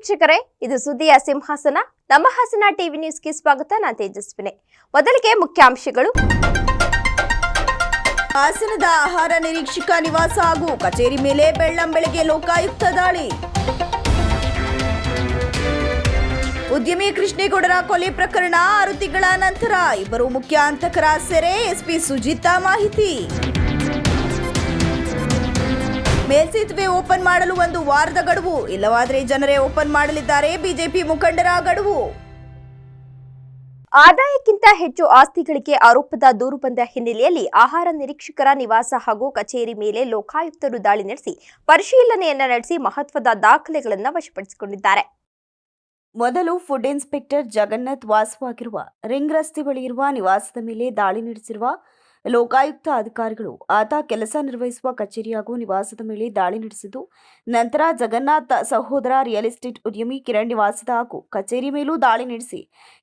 ವೀಕ್ಷಕರೇ, ಇದು ಸುದ್ದಿಯ ಸಿಂಹಾಸನ. ನಮ್ಮ ಹಾಸನ ಟಿವಿ ನ್ಯೂಸ್ಗೆ ಸ್ವಾಗತ. ನಾನು ತೇಜಸ್ವಿನಿ. ಮೊದಲಿಗೆ ಮುಖ್ಯಾಂಶಗಳು. ಹಾಸನದ ಆಹಾರ ನಿರೀಕ್ಷಕ ನಿವಾಸ ಹಾಗೂ ಕಚೇರಿ ಮೇಲೆ ಬೆಳ್ಳಂಬೆಳಗ್ಗೆ ಲೋಕಾಯುಕ್ತ ದಾಳಿ. ಉದ್ಯಮಿ ಕೃಷ್ಣೇಗೌಡರ ಕೊಲೆ ಪ್ರಕರಣ 6 ತಿಂಗಳ ನಂತರ ಇಬ್ಬರು ಮುಖ್ಯ ಹಂತಕರ ಸೆರೆ. ಎಸ್ಪಿ ಸುಜಿತಾ ಮಾಹಿತಿ. ಮೇಲ್ಸೇತುವೆ ಓಪನ್ ಮಾಡಲು 1 ವಾರದ ಗಡುವು, ಇಲ್ಲವಾದರೆ ಜನರೇ ಓಪನ್ ಮಾಡಲಿದ್ದಾರೆ ಬಿಜೆಪಿ ಮುಖಂಡರ ಗಡುವು. ಆದಾಯಕ್ಕಿಂತ ಹೆಚ್ಚು ಆಸ್ತಿಗಳಿಗೆ ಆರೋಪದ ದೂರು ಬಂದ ಹಿನ್ನೆಲೆಯಲ್ಲಿ ಆಹಾರ ನಿರೀಕ್ಷಕರ ನಿವಾಸ ಹಾಗೂ ಕಚೇರಿ ಮೇಲೆ ಲೋಕಾಯುಕ್ತರು ದಾಳಿ ನಡೆಸಿ ಪರಿಶೀಲನೆಯನ್ನ ನಡೆಸಿ ಮಹತ್ವದ ದಾಖಲೆಗಳನ್ನು ವಶಪಡಿಸಿಕೊಂಡಿದ್ದಾರೆ. ಮೊದಲು ಫುಡ್ ಇನ್ಸ್ಪೆಕ್ಟರ್ ಜಗನ್ನಾಥ್ ವಾಸವಾಗಿರುವ ರಿಂಗ್ ರಸ್ತೆ ಬಳಿ ಇರುವ ನಿವಾಸದ ಮೇಲೆ ದಾಳಿ ನಡೆಸಿರುವ ಲೋಕಾಯುಕ್ತ ಅಧಿಕಾರಿಗಳು ಆತ ಕೆಲಸ ನಿರ್ವಹಿಸುವ ಕಚೇರಿ ಹಾಗೂ ನಿವಾಸದ ಮೇಲೆ ದಾಳಿ ನಡೆಸಿದ್ದು, ನಂತರ ಜಗನ್ನಾಥ್ ಸಹೋದರ ರಿಯಲ್ ಎಸ್ಟೇಟ್ ಉದ್ಯಮಿ ಕಿರಣ್ ನಿವಾಸದ ಹಾಗೂ ಕಚೇರಿ ಮೇಲೂ ದಾಳಿ ನಡೆಸಿ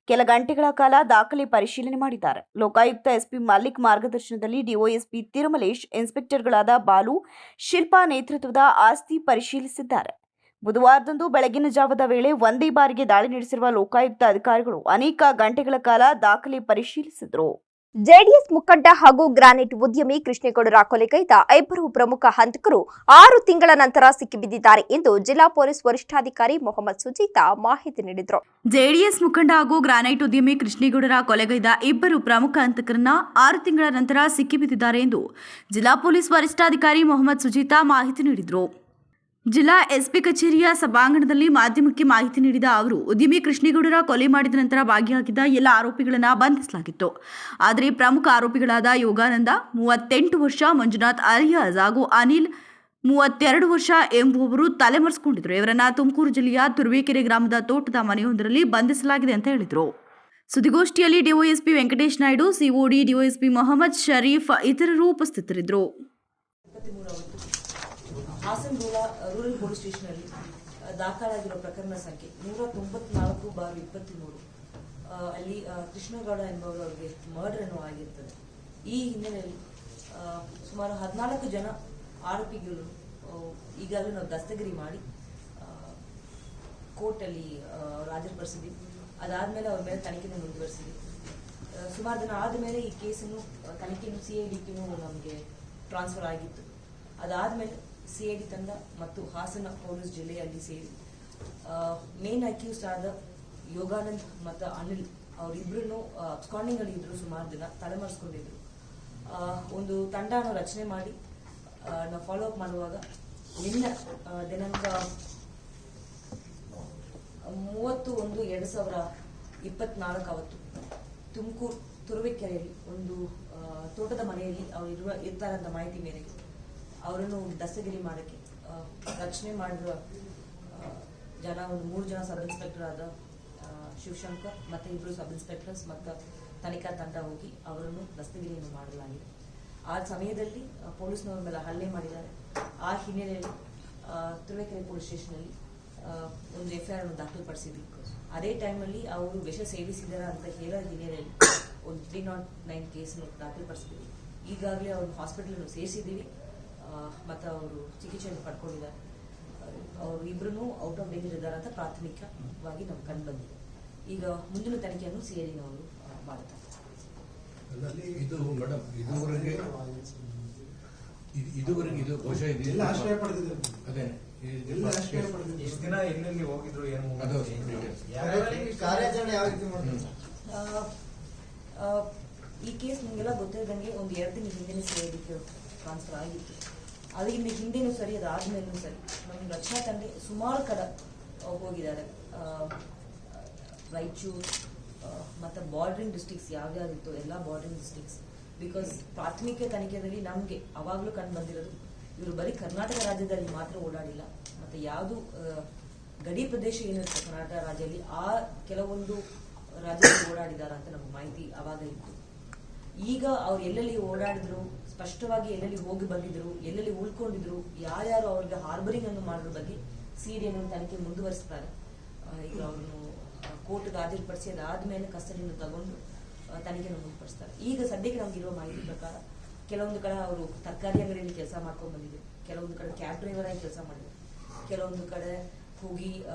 ಕೆಲ ಗಂಟೆಗಳ ಕಾಲ ದಾಖಲೆ ಪರಿಶೀಲನೆ ಮಾಡಿದ್ದಾರೆ. ಲೋಕಾಯುಕ್ತ ಎಸ್ಪಿ ಮಲ್ಲಿಕ್ ಮಾರ್ಗದರ್ಶನದಲ್ಲಿ ಡಿಒಎಸ್ಪಿ ತಿರುಮಲೇಶ್, ಇನ್ಸ್ಪೆಕ್ಟರ್ಗಳಾದ ಬಾಲು, ಶಿಲ್ಪಾ ನೇತೃತ್ವದ ಆಸ್ತಿ ಪರಿಶೀಲಿಸಿದ್ದಾರೆ. ಬುಧವಾರದಂದು ಬೆಳಗಿನ ಜಾವದ ವೇಳೆ ಒಂದೇ ಬಾರಿಗೆ ದಾಳಿ ನಡೆಸಿರುವ ಲೋಕಾಯುಕ್ತ ಅಧಿಕಾರಿಗಳು ಅನೇಕ ಗಂಟೆಗಳ ಕಾಲ ದಾಖಲೆ ಪರಿಶೀಲಿಸಿದರು. ಜೆಡಿಎಸ್ ಮುಖಂಡ ಹಾಗೂ ಗ್ರಾನೈಟ್ ಉದ್ಯಮಿ ಕೃಷ್ಣೇಗೌಡರ ಕೊಲೆಗೈದ 2 ಪ್ರಮುಖ ಹಂತಕರು 6 ತಿಂಗಳ ನಂತರ ಸಿಕ್ಕಿಬಿದ್ದಿದ್ದಾರೆ ಎಂದು ಜಿಲ್ಲಾ ಪೊಲೀಸ್ ವರಿಷ್ಠಾಧಿಕಾರಿ ಮೊಹಮ್ಮದ್ ಸುಜೀತಾ ಮಾಹಿತಿ ನೀಡಿದರು. ಜೆಡಿಎಸ್ ಮುಖಂಡ ಹಾಗೂ ಗ್ರಾನೈಟ್ ಉದ್ಯಮಿ ಕೃಷ್ಣೇಗೌಡರ ಕೊಲೆಗೈದ 2 ಪ್ರಮುಖ ಹಂತಕರನ್ನ 6 ತಿಂಗಳ ನಂತರ ಸಿಕ್ಕಿಬಿದ್ದಿದ್ದಾರೆ ಎಂದು ಜಿಲ್ಲಾ ಪೊಲೀಸ್ ವರಿಷ್ಠಾಧಿಕಾರಿ ಮೊಹಮ್ಮದ್ ಸುಜೀತಾ ಮಾಹಿತಿ ನೀಡಿದರು. ಜಿಲ್ಲಾ ಎಸ್ಪಿ ಕಚೇರಿಯ ಸಭಾಂಗಣದಲ್ಲಿ ಮಾಧ್ಯಮಕ್ಕೆ ಮಾಹಿತಿ ನೀಡಿದ ಅವರು, ಉದ್ಯಮಿ ಕೃಷ್ಣೇಗೌಡರ ಕೊಲೆ ಮಾಡಿದ ನಂತರ ಭಾಗಿಯಾಗಿದ್ದ ಎಲ್ಲ ಆರೋಪಿಗಳನ್ನು ಬಂಧಿಸಲಾಗಿತ್ತು. ಆದರೆ ಪ್ರಮುಖ ಆರೋಪಿಗಳಾದ ಯೋಗಾನಂದ 38 ವರ್ಷ, ಮಂಜುನಾಥ್ ಅಲಿಯಾಸ್ ಹಾಗೂ ಅನಿಲ್ 32 ವರ್ಷ ಎಂಬುವವರು ತಲೆಮರೆಸಿಕೊಂಡಿದ್ದರು. ಇವರನ್ನ ತುಮಕೂರು ಜಿಲ್ಲೆಯ ತುರುವೇಕೆರೆ ಗ್ರಾಮದ ತೋಟದ ಮನೆಯೊಂದರಲ್ಲಿ ಬಂಧಿಸಲಾಗಿದೆ ಅಂತ ಹೇಳಿದರು. ಸುದ್ದಿಗೋಷ್ಠಿಯಲ್ಲಿ ಡಿಒಎಸ್ಪಿ ವೆಂಕಟೇಶ್ ನಾಯ್ಡು, ಸಿಒಡಿ ಡಿಒಎಸ್ಪಿ ಮೊಹಮ್ಮದ್ ಶರೀಫ್ ಇತರರು ಉಪಸ್ಥಿತರಿದ್ದರು. ಹಾಸನಗೋಳ ರೂರಲ್ ಪೊಲೀಸ್ ಸ್ಟೇಷನಲ್ಲಿ ದಾಖಲಾಗಿರುವ ಪ್ರಕರಣ ಸಂಖ್ಯೆ 194/23. ಅಲ್ಲಿ ಕೃಷ್ಣೇಗೌಡ ಎಂಬುವವರಿಗೆ ಮರ್ಡರ್ ಅನ್ನು ಆಗಿರ್ತದೆ. ಈ ಹಿನ್ನೆಲೆಯಲ್ಲಿ ಸುಮಾರು 14 ಜನ ಆರೋಪಿಗಳು ಈಗಾಗಲೇ ನಾವು ದಸ್ತಗಿರಿ ಮಾಡಿ ಕೋರ್ಟಲ್ಲಿ ಹಾಜರುಪಡಿಸಿದ್ವಿ. ಅದಾದಮೇಲೆ ಅವ್ರ ಮೇಲೆ ತನಿಖೆಯನ್ನು ಮುಂದುವರಿಸಿದ್ವಿ. ಸುಮಾರು ದಿನ ಆದಮೇಲೆ ಈ ಕೇಸನ್ನು ತನಿಖೆಯನ್ನು CIDಗೂ ನಮಗೆ ಟ್ರಾನ್ಸ್ಫರ್ ಆಗಿತ್ತು. ಅದಾದಮೇಲೆ CID ತಂಡ ಮತ್ತು ಹಾಸನ ಪೊಲೀಸ್ ಜಿಲ್ಲೆಯಲ್ಲಿ ಸೇರಿ ಮೇನ್ ಅಕ್ಯೂಸ್ಡ್ ಆದ ಯೋಗಾನಂದ್ ಮತ್ತು ಅನಿಲ್ ಅವರಿಬ್ಬರೂ ಅಬ್ಸ್ಕಾಂಡಿಂಗ್ ಅಲ್ಲಿ ಇದ್ರು. ಸುಮಾರು ದಿನ ತಲೆಮರೆಸ್ಕೊಂಡಿದ್ರು. ಒಂದು ತಂಡನ ರಚನೆ ಮಾಡಿ ನಾವು ಫಾಲೋ ಅಪ್ ಮಾಡುವಾಗ ನಿನ್ನೆ ದಿನಾಂಕ 30/1/2024 ಅವತ್ತು ತುಮಕೂರು ತುರುವೇಕೆರೆಯಲ್ಲಿ ಒಂದು ತೋಟದ ಮನೆಯಲ್ಲಿ ಅವರು ಇರ್ತಾರಂತ ಮಾಹಿತಿ ಮೇರೆಗೆ ಅವರನ್ನು ದಸ್ತಗಿರಿ ಮಾಡೋಕ್ಕೆ ರಚನೆ ಮಾಡಿರುವ ಜನ ಒಂದು 3 ಜನ ಸಬ್ ಇನ್ಸ್ಪೆಕ್ಟರ್ ಆದ ಶಿವಶಂಕರ್ ಮತ್ತು 2 ಸಬ್ ಇನ್ಸ್ಪೆಕ್ಟರ್ಸ್ ಮತ್ತು ತನಿಖಾ ತಂಡ ಹೋಗಿ ಅವರನ್ನು ದಸ್ತಗಿರಿಯನ್ನು ಮಾಡಲಾಗಿದೆ. ಆ ಸಮಯದಲ್ಲಿ ಪೊಲೀಸ್ನವರ ಮೇಲೆ ಹಲ್ಲೆ ಮಾಡಿದ್ದಾರೆ. ಆ ಹಿನ್ನೆಲೆಯಲ್ಲಿ ತುರುವೇಕೆರೆ ಪೊಲೀಸ್ ಸ್ಟೇಷನಲ್ಲಿ ಒಂದು FIR ಅನ್ನು ದಾಖಲುಪಡಿಸಿದ್ವಿ. ಅದೇ ಟೈಮಲ್ಲಿ ಅವರು ವಿಷ ಸೇವಿಸಿದಾರ ಅಂತ ಹೇಳೋ ಹಿನ್ನೆಲೆಯಲ್ಲಿ ಒಂದು 309 ಕೇಸನ್ನು ದಾಖಲುಪಡಿಸಿದ್ವಿ. ಈಗಾಗಲೇ ಅವ್ರನ್ನ ಹಾಸ್ಪಿಟಲ್ ಸೇರಿಸಿದ್ದೀವಿ ಮತ್ತು ಅವರು ಚಿಕಿತ್ಸೆಯನ್ನು ಪಡ್ಕೊಂಡಿದ್ದಾರೆ. ಅವರು ಇಬ್ಬರೂ ಔಟ್ ಆಫ್ ಡೇಂಜರ್ ಇದ್ದಾರೆ ಅಂತ ಪ್ರಾಥಮಿಕವಾಗಿ ನಮ್ಗೆ ಕಂಡು ಬಂದಿದೆ. ಈಗ ಮುಂದಿನ ತನಿಖೆಯನ್ನು CIDನವರು ಮಾಡುತ್ತಾರೆ. ಈ ಕೇಸ್ ನಿಮಗೆಲ್ಲ ಗೊತ್ತಿದ್ದಂಗೆ ಒಂದು 2 ದಿನ ಹಿಂದೆ CIDಗೆ ಟ್ರಾನ್ಸ್ಫರ್ ಆಗಿತ್ತು. ಅದರಿಂದ ಹಿಂದೆನೂ ಸರಿ, ಅದಾದ್ಮೇಲೂ ಸರಿ ನಮ್ಮ ರಕ್ಷಣಾ ತಂಡ ಸುಮಾರು ಕಡೆ ಹೋಗಿದ್ದಾರೆ. ರಾಯಚೂರು ಮತ್ತು ಬಾರ್ಡರಿಂಗ್ ಡಿಸ್ಟ್ರಿಕ್ಸ್ ಯಾವ್ಯಾವ್ದಿತ್ತು ಎಲ್ಲ ಬಾರ್ಡರಿಂಗ್ ಡಿಸ್ಟ್ರಿಕ್ಸ್. ಬಿಕಾಸ್ ಪ್ರಾಥಮಿಕ ತನಿಖೆಯಲ್ಲಿ ನಮಗೆ ಅವಾಗಲೂ ಕಂಡು ಬಂದಿರೋದು ಇವರು ಬರೀ ಕರ್ನಾಟಕ ರಾಜ್ಯದಲ್ಲಿ ಮಾತ್ರ ಓಡಾಡಿಲ್ಲ, ಮತ್ತು ಯಾವುದು ಗಡಿ ಪ್ರದೇಶ ಏನಿರುತ್ತೆ ಕರ್ನಾಟಕ ರಾಜ್ಯದಲ್ಲಿ ಆ ಕೆಲವೊಂದು ರಾಜ್ಯದಲ್ಲಿ ಓಡಾಡಿದಾರ ಅಂತ ನಮ್ಗೆ ಮಾಹಿತಿ ಅವಾಗ ಇತ್ತು. ಈಗ ಅವ್ರು ಎಲ್ಲೆಲ್ಲಿ ಓಡಾಡಿದ್ರು, ಸ್ಪಷ್ಟವಾಗಿ ಎಲ್ಲೆಲ್ಲಿ ಹೋಗಿ ಬಂದಿದ್ರು, ಎಲ್ಲೆಲ್ಲಿ ಉಳ್ಕೊಂಡಿದ್ರು, ಯಾರ್ಯಾರು ಅವ್ರಿಗೆ ಹಾರ್ಬರಿಂಗ್ ಅನ್ನು ಮಾಡೋದ್ರ ಬಗ್ಗೆ CIDಯನ್ನು ತನಿಖೆ ಮುಂದುವರಿಸ್ತಾರೆ. ಈಗ ಅವ್ರನ್ನು ಕೋರ್ಟ್ಗೆ ಹಾಜರುಪಡಿಸಿ ಅದಾದ್ಮೇಲೆ ಕಸ್ಟಡಿಯನ್ನು ತಗೊಂಡು ತನಿಖೆಯನ್ನು ಮುಂದುವರಿಸ್ತಾರೆ. ಈಗ ಸದ್ಯಕ್ಕೆ ನಮ್ಗಿರುವ ಮಾಹಿತಿ ಪ್ರಕಾರ ಕೆಲವೊಂದು ಕಡೆ ಅವರು ತರಕಾರಿ ಅಂಗಡಿಯಲ್ಲಿ ಕೆಲಸ ಮಾಡ್ಕೊಂಡು ಬಂದಿದ್ರು, ಕೆಲವೊಂದು ಕಡೆ ಕ್ಯಾಬ್ ಡ್ರೈವರ್ ಆಗಿ ಕೆಲಸ ಮಾಡಿದ್ರು, ಕೆಲವೊಂದು ಕಡೆ ಹೋಗಿ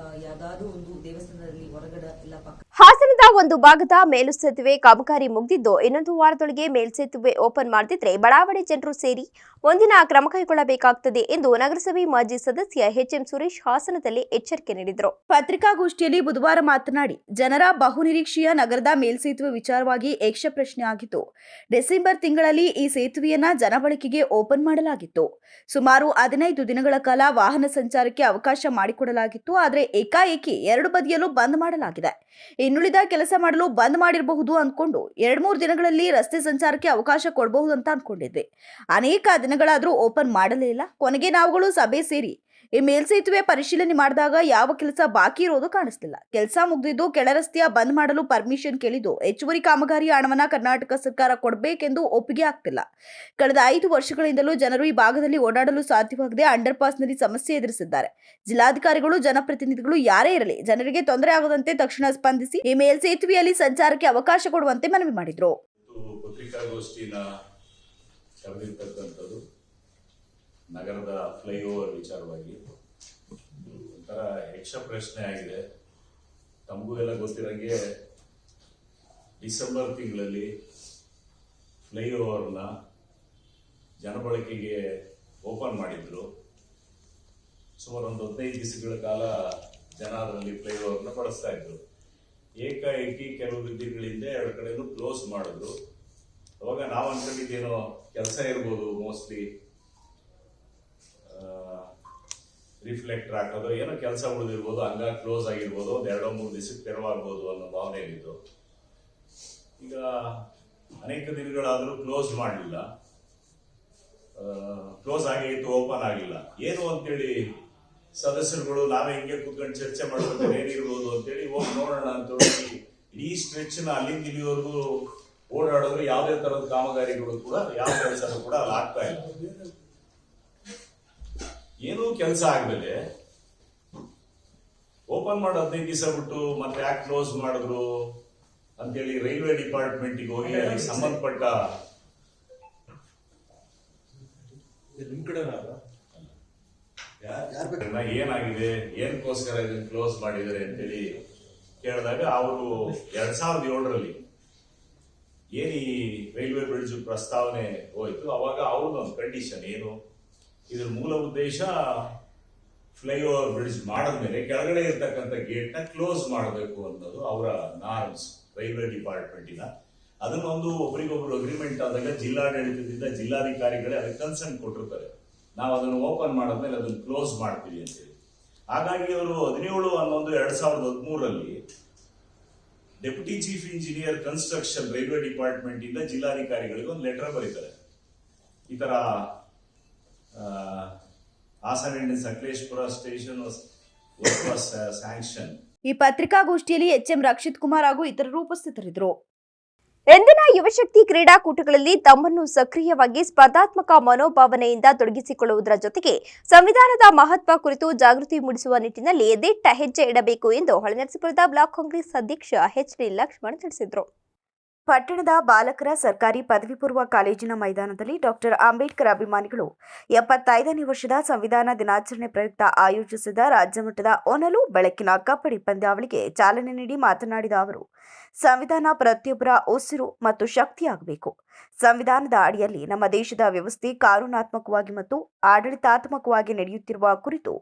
ಯಾವುದಾದ್ರೂ ಒಂದು ದೇವಸ್ಥಾನದಲ್ಲಿ ಹೊರಗಡೆ ಇಲ್ಲ ಪಕ್ಕ ಹಾಸನದ ಒಂದು ಭಾಗದ ಮೇಲ್ಸೇತುವೆ ಕಾಮಗಾರಿ ಮುಗಿದಿದ್ದು ಇನ್ನೊಂದು ವಾರದೊಳಗೆ ಮೇಲ್ಸೇತುವೆ ಓಪನ್ ಮಾಡದಿದ್ರೆ ಬಡಾವಣೆ ಜನರು ಸೇರಿ ಮುಂದಿನ ಕ್ರಮ ಕೈಗೊಳ್ಳಬೇಕಾಗುತ್ತದೆ ಎಂದು ನಗರಸಭೆ ಮಾಜಿ ಸದಸ್ಯ ಎಚ್ಎಂ ಸುರೇಶ್ ಹಾಸನದಲ್ಲಿ ಎಚ್ಚರಿಕೆ ನೀಡಿದರು. ಪತ್ರಿಕಾಗೋಷ್ಠಿಯಲ್ಲಿ ಬುಧವಾರ ಮಾತನಾಡಿ, ಜನರ ಬಹುನಿರೀಕ್ಷೆಯ ನಗರದ ಮೇಲ್ಸೇತುವೆ ವಿಚಾರವಾಗಿ ಯಕ್ಷ ಪ್ರಶ್ನೆ ಆಗಿತ್ತು. ಡಿಸೆಂಬರ್ ತಿಂಗಳಲ್ಲಿ ಈ ಸೇತುವೆಯನ್ನ ಜನಬಳಕೆಗೆ ಓಪನ್ ಮಾಡಲಾಗಿತ್ತು. ಸುಮಾರು 15 ದಿನಗಳ ಕಾಲ ವಾಹನ ಸಂಚಾರಕ್ಕೆ ಅವಕಾಶ ಮಾಡಿಕೊಡಲಾಗಿತ್ತು. ಆದರೆ ಏಕಾಏಕಿ 2 ಬದಿಯಲ್ಲೂ ಬಂದ್ ಮಾಡಲಾಗಿದೆ. ಇನ್ನುಳಿದ ಕೆಲಸ ಮಾಡಲು ಬಂದ್ ಮಾಡಿರಬಹುದು ಅಂದ್ಕೊಂಡು 2-3 ದಿನಗಳಲ್ಲಿ ರಸ್ತೆ ಸಂಚಾರಕ್ಕೆ ಅವಕಾಶ ಕೊಡಬಹುದು ಅಂತ ಅನ್ಕೊಂಡಿದ್ದೆ. ಅನೇಕ ದಿನಗಳಾದ್ರೂ ಓಪನ್ ಮಾಡಲೇ ಇಲ್ಲ. ಕೊನೆಗೆ ನಾವುಗಳು ಸಭೆ ಸೇರಿ ಈ ಮೇಲ್ಸೇತುವೆ ಪರಿಶೀಲನೆ ಮಾಡಿದಾಗ ಯಾವ ಕೆಲಸ ಬಾಕಿ ಇರೋದು ಕಾಣಿಸ್ತಿಲ್ಲ. ಕೆಲಸ ಮುಗಿದಿದ್ದು ಕೆಳ ರಸ್ತೆಯ ಬಂದ್ ಮಾಡಲು ಪರ್ಮಿಷನ್ ಕೇಳಿದ್ದು ಹೆಚ್ಚುವರಿ ಕಾಮಗಾರಿ ಹಣವನ್ನ ಕರ್ನಾಟಕ ಸರ್ಕಾರ ಕೊಡಬೇಕೆಂದು ಒಪ್ಪಿಗೆ ಆಗ್ತಿಲ್ಲ. ಕಳೆದ 5 ವರ್ಷಗಳಿಂದಲೂ ಜನರು ಈ ಭಾಗದಲ್ಲಿ ಓಡಾಡಲು ಸಾಧ್ಯವಾಗದೆ ಅಂಡರ್ ಪಾಸ್ನಲ್ಲಿ ಸಮಸ್ಯೆ ಎದುರಿಸಿದ್ದಾರೆ. ಜಿಲ್ಲಾಧಿಕಾರಿಗಳು, ಜನಪ್ರತಿನಿಧಿಗಳು ಯಾರೇ ಇರಲಿ ಜನರಿಗೆ ತೊಂದರೆ ಆಗದಂತೆ ತಕ್ಷಣ ಸ್ಪಂದಿಸಿ ಈ ಮೇಲ್ಸೇತುವೆಯಲ್ಲಿ ಸಂಚಾರಕ್ಕೆ ಅವಕಾಶ ಕೊಡುವಂತೆ ಮನವಿ ಮಾಡಿದ್ರು. ಪತ್ರಿಕಾಗೋಷ್ಠಿನ ಕರೆದಿರ್ತಕ್ಕಂಥದ್ದು ನಗರದ ಫ್ಲೈಓವರ್ ವಿಚಾರವಾಗಿ ಒಂಥರ ಯಕ್ಷ ಪ್ರಶ್ನೆ ಆಗಿದೆ. ತಮಗೂ ಎಲ್ಲ ಗೊತ್ತಿರಂಗೆ ಡಿಸೆಂಬರ್ ತಿಂಗಳಲ್ಲಿ ಫ್ಲೈಓವರ್ನ ಜನಬಳಕೆಗೆ ಓಪನ್ ಮಾಡಿದ್ರು. ಸುಮಾರು ಒಂದು 15 ದಿವಸಗಳ ಕಾಲ ಜನ ಅದರಲ್ಲಿ ಫ್ಲೈಓವರ್ನ ಬಳಸ್ತಾ ಇದ್ರು. ಏಕಾಏಕಿ ಕೆಲವು ದಿನಗಳಿಂದ 2 ಕಡೆನೂ ಕ್ಲೋಸ್ ಮಾಡಿದ್ರು. ಅವಾಗ ನಾವು ಅನ್ಕೊಂಡಿದ್ದೇನೋ ಕೆಲಸ ಇರ್ಬೋದು, ಮೋಸ್ಟ್ಲಿ ರಿಫ್ಲೆಕ್ಟರ್ ಹಾಕೋದು ಏನೋ ಕೆಲಸ ಉಳಿದಿರ್ಬೋದು, ಹಂಗ ಕ್ಲೋಸ್ ಆಗಿರ್ಬೋದು, 2-3 ದಿವಸಕ್ಕೆ ತೆರವಾಗ್ಬೋದು ಅನ್ನೋ ಭಾವನೆ ಇತ್ತು. ಈಗ ಅನೇಕ ದಿನಗಳಾದರೂ ಕ್ಲೋಸ್ ಮಾಡಲಿಲ್ಲ, ಕ್ಲೋಸ್ ಆಗಿತ್ತು, ಓಪನ್ ಆಗಿಲ್ಲ. ಏನು ಅಂತೇಳಿ ಸದಸ್ಯರುಗಳು ನಾವೇ ಹಿಂಗೆ ಕೂತ್ಕೊಂಡು ಚರ್ಚೆ ಮಾಡ್ಬೇಕು ಏನಿರ್ಬೋದು ಅಂತೇಳಿ ಹೋಗಿ ನೋಡೋಣ ಅಂತೇಳಿ ಇಡೀ ಸ್ಟ್ರೆಚ್ನ ಅಲ್ಲಿಂದ ಇಲ್ಲಿವರೆಗೂ ಓಡಾಡಿದ್ರು. ಯಾವುದೇ ತರದ ಕಾಮಗಾರಿಗಳು ಕೂಡ ಯಾವ ಕೆಲಸನೂ ಕೂಡ ಅಲ್ಲಿ ಆಗ್ತಾ ಇಲ್ಲ. ಏನೂ ಕೆಲಸ ಆಗ್ಮೇಲೆ ಓಪನ್ ಮಾಡಿ 15 ದಿವಸ ಬಿಟ್ಟು ಮತ್ತೆ ಯಾಕೆ ಕ್ಲೋಸ್ ಮಾಡಿದ್ರು ಅಂತೇಳಿ ರೈಲ್ವೆ ಡಿಪಾರ್ಟ್ಮೆಂಟ್ಗೆ ಹೋಗಿ ಅಲ್ಲಿ ಸಂಬಂಧಪಟ್ಟ ಏನಾಗಿದೆ, ಏನಕ್ಕೋಸ್ಕರ ಇದನ್ನ ಕ್ಲೋಸ್ ಮಾಡಿದ್ದಾರೆ ಅಂತೇಳಿ ಕೇಳಿದಾಗ ಅವರು 2007ರಲ್ಲಿ ಏನು ಈ ರೈಲ್ವೆ ಬ್ರಿಡ್ಜ್ ಪ್ರಸ್ತಾವನೆ ಹೋಯ್ತು, ಅವಾಗ ಅವ್ರದ್ದೊಂದು ಕಂಡೀಷನ್ ಏನು, ಇದ್ರ ಮೂಲ ಉದ್ದೇಶ ಫ್ಲೈಓವರ್ ಬ್ರಿಡ್ಜ್ ಮಾಡಿದ್ಮೇಲೆ ಕೆಳಗಡೆ ಇರ್ತಕ್ಕಂಥ ಗೇಟ್ನ ಕ್ಲೋಸ್ ಮಾಡಬೇಕು ಅನ್ನೋದು ಅವರ ನಾರ್ಮ್ಸ್ ರೈಲ್ವೆ ಡಿಪಾರ್ಟ್ಮೆಂಟಿನ. ಅದನ್ನೊಂದು ಒಬ್ರಿಗೊಬ್ರು ಅಗ್ರಿಮೆಂಟ್ ಆದಾಗ ಜಿಲ್ಲಾಡಳಿತದಿಂದ ಜಿಲ್ಲಾಧಿಕಾರಿಗಳೇ ಅದಕ್ಕೆ ಕನ್ಸರ್ನ್ ಕೊಟ್ಟಿರ್ತಾರೆ, ನಾವು ಅದನ್ನು ಓಪನ್ ಮಾಡಿದ್ಮೇಲೆ ಅದನ್ನು ಕ್ಲೋಸ್ ಮಾಡ್ತೀವಿ ಅಂತೇಳಿ. ಹಾಗಾಗಿ ಅವರು 17/11/2013ರಲ್ಲಿ deputy chief engineer construction railway department ಇಂದ ಜಿಲ್ಲಾಧಿಕಾರಿಗಳಿಗೆ ಒಂದು ಲೆಟರ್ ಬರೀತಾರೆ. ಈ ತರ Hassan and Sakleshpur station was sanction. ಈ ಪತ್ರಿಕಾಗೋಷ್ಠಿಯಲ್ಲಿ ಎಚ್ಎಂ ರಕ್ಷಿತ್ ಕುಮಾರ್ ಹಾಗೂ ಇತರರು ಉಪಸ್ಥಿತರಿದ್ದರು. ಎಂದಿನ ಯುವಶಕ್ತಿ ಕ್ರೀಡಾಕೂಟಗಳಲ್ಲಿ ತಮ್ಮನ್ನು ಸಕ್ರಿಯವಾಗಿ ಸ್ಪರ್ಧಾತ್ಮಕ ಮನೋಭಾವನೆಯಿಂದ ತೊಡಗಿಸಿಕೊಳ್ಳುವುದರ ಜೊತೆಗೆ ಸಂವಿಧಾನದ ಮಹತ್ವ ಕುರಿತು ಜಾಗೃತಿ ಮೂಡಿಸುವ ನಿಟ್ಟಿನಲ್ಲಿ ದಿಟ್ಟ ಹೆಜ್ಜೆ ಇಡಬೇಕು ಎಂದು ಹೊಳೆನರಸೀಪುರದ ಬ್ಲಾಕ್ ಕಾಂಗ್ರೆಸ್ ಅಧ್ಯಕ್ಷ ಎಚ್ಡಿ ಲಕ್ಷ್ಮಣ್ ತಿಳಿಸಿದರು. ಪಟ್ಟಣದ ಬಾಲಕರ ಸರ್ಕಾರಿ ಪದವಿ ಪೂರ್ವ ಕಾಲೇಜಿನ ಮೈದಾನದಲ್ಲಿ ಡಾಕ್ಟರ್ ಅಂಬೇಡ್ಕರ್ ಅಭಿಮಾನಿಗಳು 75ನೇ ವರ್ಷದ ಸಂವಿಧಾನ ದಿನಾಚರಣೆ ಪ್ರಯುಕ್ತ ಆಯೋಜಿಸಿದ ರಾಜ್ಯಮಟ್ಟದ ಒನಲು ಬೆಳಕಿನ ಕಬಡ್ಡಿ ಪಂದ್ಯಾವಳಿಗೆ ಚಾಲನೆ ನೀಡಿ ಮಾತನಾಡಿದ ಅವರು, ಸಂವಿಧಾನ ಪ್ರತಿಯೊಬ್ಬರ ಉಸಿರು ಮತ್ತು ಶಕ್ತಿಯಾಗಬೇಕು. ಸಂವಿಧಾನದ ಅಡಿಯಲ್ಲಿ ನಮ್ಮ ದೇಶದ ವ್ಯವಸ್ಥೆ ಕಾನೂನಾತ್ಮಕವಾಗಿ ಮತ್ತು ಆಡಳಿತಾತ್ಮಕವಾಗಿ ನಡೆಯುತ್ತಿರುವ ಕುರಿತು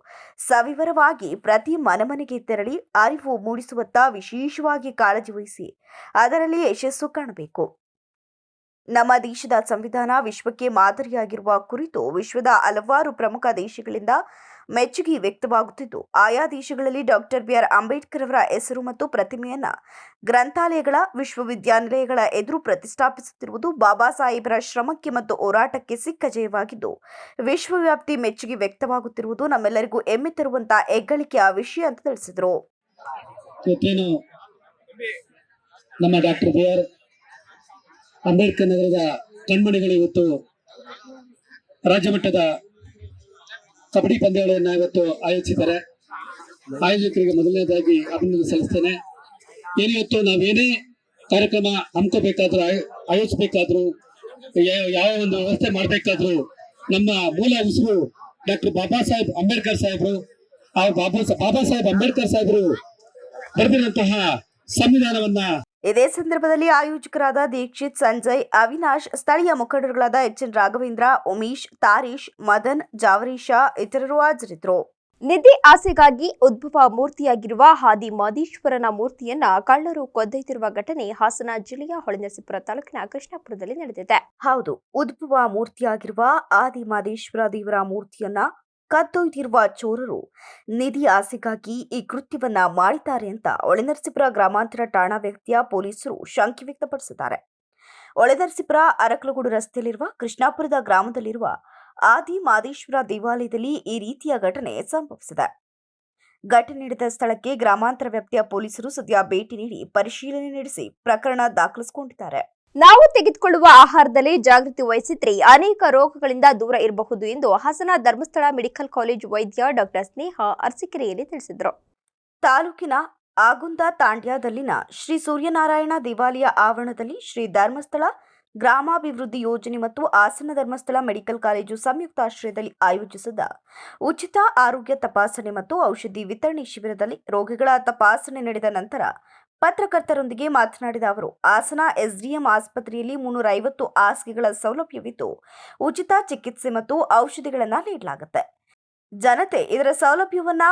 ಸವಿವರವಾಗಿ ಪ್ರತಿ ಮನೆಗೆ ತೆರಳಿ ಅರಿವು ಮೂಡಿಸುವತ್ತ ವಿಶೇಷವಾಗಿ ಕಾಳಜಿ ವಹಿಸಿ ಅದರಲ್ಲಿ ಯಶಸ್ಸು ಕಾಣಬೇಕು. ನಮ್ಮ ದೇಶದ ಸಂವಿಧಾನ ವಿಶ್ವಕ್ಕೆ ಮಾದರಿಯಾಗಿರುವ ಕುರಿತು ವಿಶ್ವದ ಹಲವಾರು ಪ್ರಮುಖ ದೇಶಗಳಿಂದ ಮೆಚ್ಚುಗೆ ವ್ಯಕ್ತವಾಗುತ್ತಿದ್ದು, ಆಯಾ ದೇಶಗಳಲ್ಲಿ ಡಾಕ್ಟರ್ ಬಿಆರ್ ಅಂಬೇಡ್ಕರ್ ಅವರ ಹೆಸರು ಮತ್ತು ಪ್ರತಿಮೆಯನ್ನ ಗ್ರಂಥಾಲಯಗಳ, ವಿಶ್ವವಿದ್ಯಾನಿಲಯಗಳ ಎದುರು ಪ್ರತಿಷ್ಠಾಪಿಸುತ್ತಿರುವುದು ಬಾಬಾ ಸಾಹೇಬರ ಶ್ರಮಕ್ಕೆ ಮತ್ತು ಹೋರಾಟಕ್ಕೆ ಸಿಕ್ಕ ಜಯವಾಗಿದ್ದು, ವಿಶ್ವವ್ಯಾಪ್ತಿ ಮೆಚ್ಚುಗೆ ವ್ಯಕ್ತವಾಗುತ್ತಿರುವುದು ನಮ್ಮೆಲ್ಲರಿಗೂ ಹೆಮ್ಮೆ ತರುವಂತಹ ಹೆಗ್ಗಳಿಕೆಯ ವಿಷಯ ಅಂತ ತಿಳಿಸಿದರು. ನಮ್ಮ ಡಾಕ್ಟರ್ ಬಿಆರ್ ಅಂಬೇಡ್ಕರ್ ನಗರದ ಕಣ್ಮಣಿಗಳು ಇವತ್ತು ರಾಜ್ಯ ಮಟ್ಟದ ಕಬಡ್ಡಿ ಪಂದ್ಯಾವಳಿಯನ್ನ ಇವತ್ತು ಆಯೋಜಿಸಿದ್ದಾರೆ. ಆಯೋಜಕರಿಗೆ ಮೊದಲನೇದಾಗಿ ಅಭಿನಂದನೆ ಸಲ್ಲಿಸ್ತೇನೆ. ಏನಿವತ್ತು ನಾವೇನೇ ಕಾರ್ಯಕ್ರಮ ಹಮ್ಮಿಕೋಬೇಕಾದ್ರೂ ಆಯೋಜಿಸಬೇಕಾದ್ರೂ ಯಾವ ಒಂದು ವ್ಯವಸ್ಥೆ ಮಾಡಬೇಕಾದ್ರೂ ನಮ್ಮ ಮೂಲ ಉಸಿರು ಡಾಕ್ಟರ್ ಬಾಬಾ ಸಾಹೇಬ್ ಅಂಬೇಡ್ಕರ್ ಸಾಹೇಬರು. ಆ ಬಾಬಾ ಸಾಹೇಬ್ ಅಂಬೇಡ್ಕರ್ ಸಾಹೇಬರು ಬರೆದಿರುವಂತಹ ಸಂವಿಧಾನವನ್ನ ಇದೇ ಸಂದರ್ಭದಲ್ಲಿ ಆಯೋಜಕರಾದ ದೀಕ್ಷಿತ್, ಸಂಜಯ್, ಅವಿನಾಶ್, ಸ್ಥಳೀಯ ಮುಖಂಡರುಗಳಾದ ಎಚ್ಎನ್ ರಾಘವೇಂದ್ರ, ಉಮೇಶ್, ತಾರೀಶ್, ಮದನ್, ಜಾವರೀಶ ಇತರರು ಹಾಜರಿದ್ದರು. ನಿಧಿ ಆಸೆಗಾಗಿ ಉದ್ಭವ ಮೂರ್ತಿಯಾಗಿರುವ ಹಾದಿ ಮಾದೇಶ್ವರನ ಮೂರ್ತಿಯನ್ನ ಕಳ್ಳರು ಕದ್ದೊಯ್ದಿರುವ ಘಟನೆ ಹಾಸನ ಜಿಲ್ಲೆಯ ಹೊಳೆನರಸೀಪುರ ತಾಲೂಕಿನ ಕೃಷ್ಣಾಪುರದಲ್ಲಿ ನಡೆದಿದೆ. ಹೌದು, ಉದ್ಭವ ಮೂರ್ತಿಯಾಗಿರುವ ಆದಿ ಮಾದೇಶ್ವರ ದೇವರ ಮೂರ್ತಿಯನ್ನ ಕದ್ದೊಯ್ದಿರುವ ಚೋರರು ನಿಧಿ ಆಸೆಗಾಗಿ ಈ ಕೃತ್ಯವನ್ನ ಮಾಡಿದ್ದಾರೆ ಅಂತ ಹೊಳೆನರಸೀಪುರ ಗ್ರಾಮಾಂತರ ಠಾಣಾ ವ್ಯಾಪ್ತಿಯ ಪೊಲೀಸರು ಶಂಕೆ ವ್ಯಕ್ತಪಡಿಸಿದ್ದಾರೆ. ಹೊಳೆನರಸೀಪುರ ಅರಕಲಗೂಡು ರಸ್ತೆಯಲ್ಲಿರುವ ಕೃಷ್ಣಾಪುರದ ಗ್ರಾಮದಲ್ಲಿರುವ ಆದಿ ಮಾದೇಶ್ವರ ದೇವಾಲಯದಲ್ಲಿ ಈ ರೀತಿಯ ಘಟನೆ ಸಂಭವಿಸಿದೆ. ಘಟನೆ ನಡೆದ ಸ್ಥಳಕ್ಕೆ ಗ್ರಾಮಾಂತರ ವ್ಯಾಪ್ತಿಯ ಪೊಲೀಸರು ಸದ್ಯ ಭೇಟಿ ನೀಡಿ ಪರಿಶೀಲನೆ ನಡೆಸಿ ಪ್ರಕರಣ ದಾಖಲಿಸಿಕೊಂಡಿದ್ದಾರೆ. ನಾವು ತೆಗೆದುಕೊಳ್ಳುವ ಆಹಾರದಲ್ಲಿ ಜಾಗೃತಿ ವಹಿಸಿದ್ರೆ ಅನೇಕ ರೋಗಗಳಿಂದ ದೂರ ಇರಬಹುದು ಎಂದು ಹಾಸನ ಧರ್ಮಸ್ಥಳ ಮೆಡಿಕಲ್ ಕಾಲೇಜ್ ವೈದ್ಯ ಡಾಕ್ಟರ್ ಸ್ನೇಹ ಅರಸೀಕೆರೆಯಲ್ಲಿ ತಿಳಿಸಿದರು. ತಾಲೂಕಿನ ಆಗುಂದ ತಾಂಡ್ಯದಲ್ಲಿನ ಶ್ರೀ ಸೂರ್ಯನಾರಾಯಣ ದೇವಾಲಯ ಆವರಣದಲ್ಲಿ ಶ್ರೀ ಧರ್ಮಸ್ಥಳ ಗ್ರಾಮಾಭಿವೃದ್ಧಿ ಯೋಜನೆ ಮತ್ತು ಹಾಸನ ಧರ್ಮಸ್ಥಳ ಮೆಡಿಕಲ್ ಕಾಲೇಜು ಸಂಯುಕ್ತಾಶ್ರಯದಲ್ಲಿ ಆಯೋಜಿಸಿದ ಉಚಿತ ಆರೋಗ್ಯ ತಪಾಸಣೆ ಮತ್ತು ಔಷಧಿ ವಿತರಣೆ ಶಿಬಿರದಲ್ಲಿ ರೋಗಿಗಳ ತಪಾಸಣೆ ನಡೆದ ನಂತರ ಪತ್ರಕರ್ತರೊಂದಿಗೆ ಮಾತನಾಡಿದ ಅವರು, ಹಾಸನ ಎಸ್ಡಿಎಂ ಆಸ್ಪತ್ರೆಯಲ್ಲಿ 350 ಹಾಸಿಗೆಗಳ ಸೌಲಭ್ಯವಿದ್ದು ಉಚಿತ ಚಿಕಿತ್ಸೆ ಮತ್ತು ಔಷಧಿಗಳನ್ನು ನೀಡಲಾಗುತ್ತೆ. ಜನತೆ ಇದರ ಸೌಲಭ್ಯವನ್ನ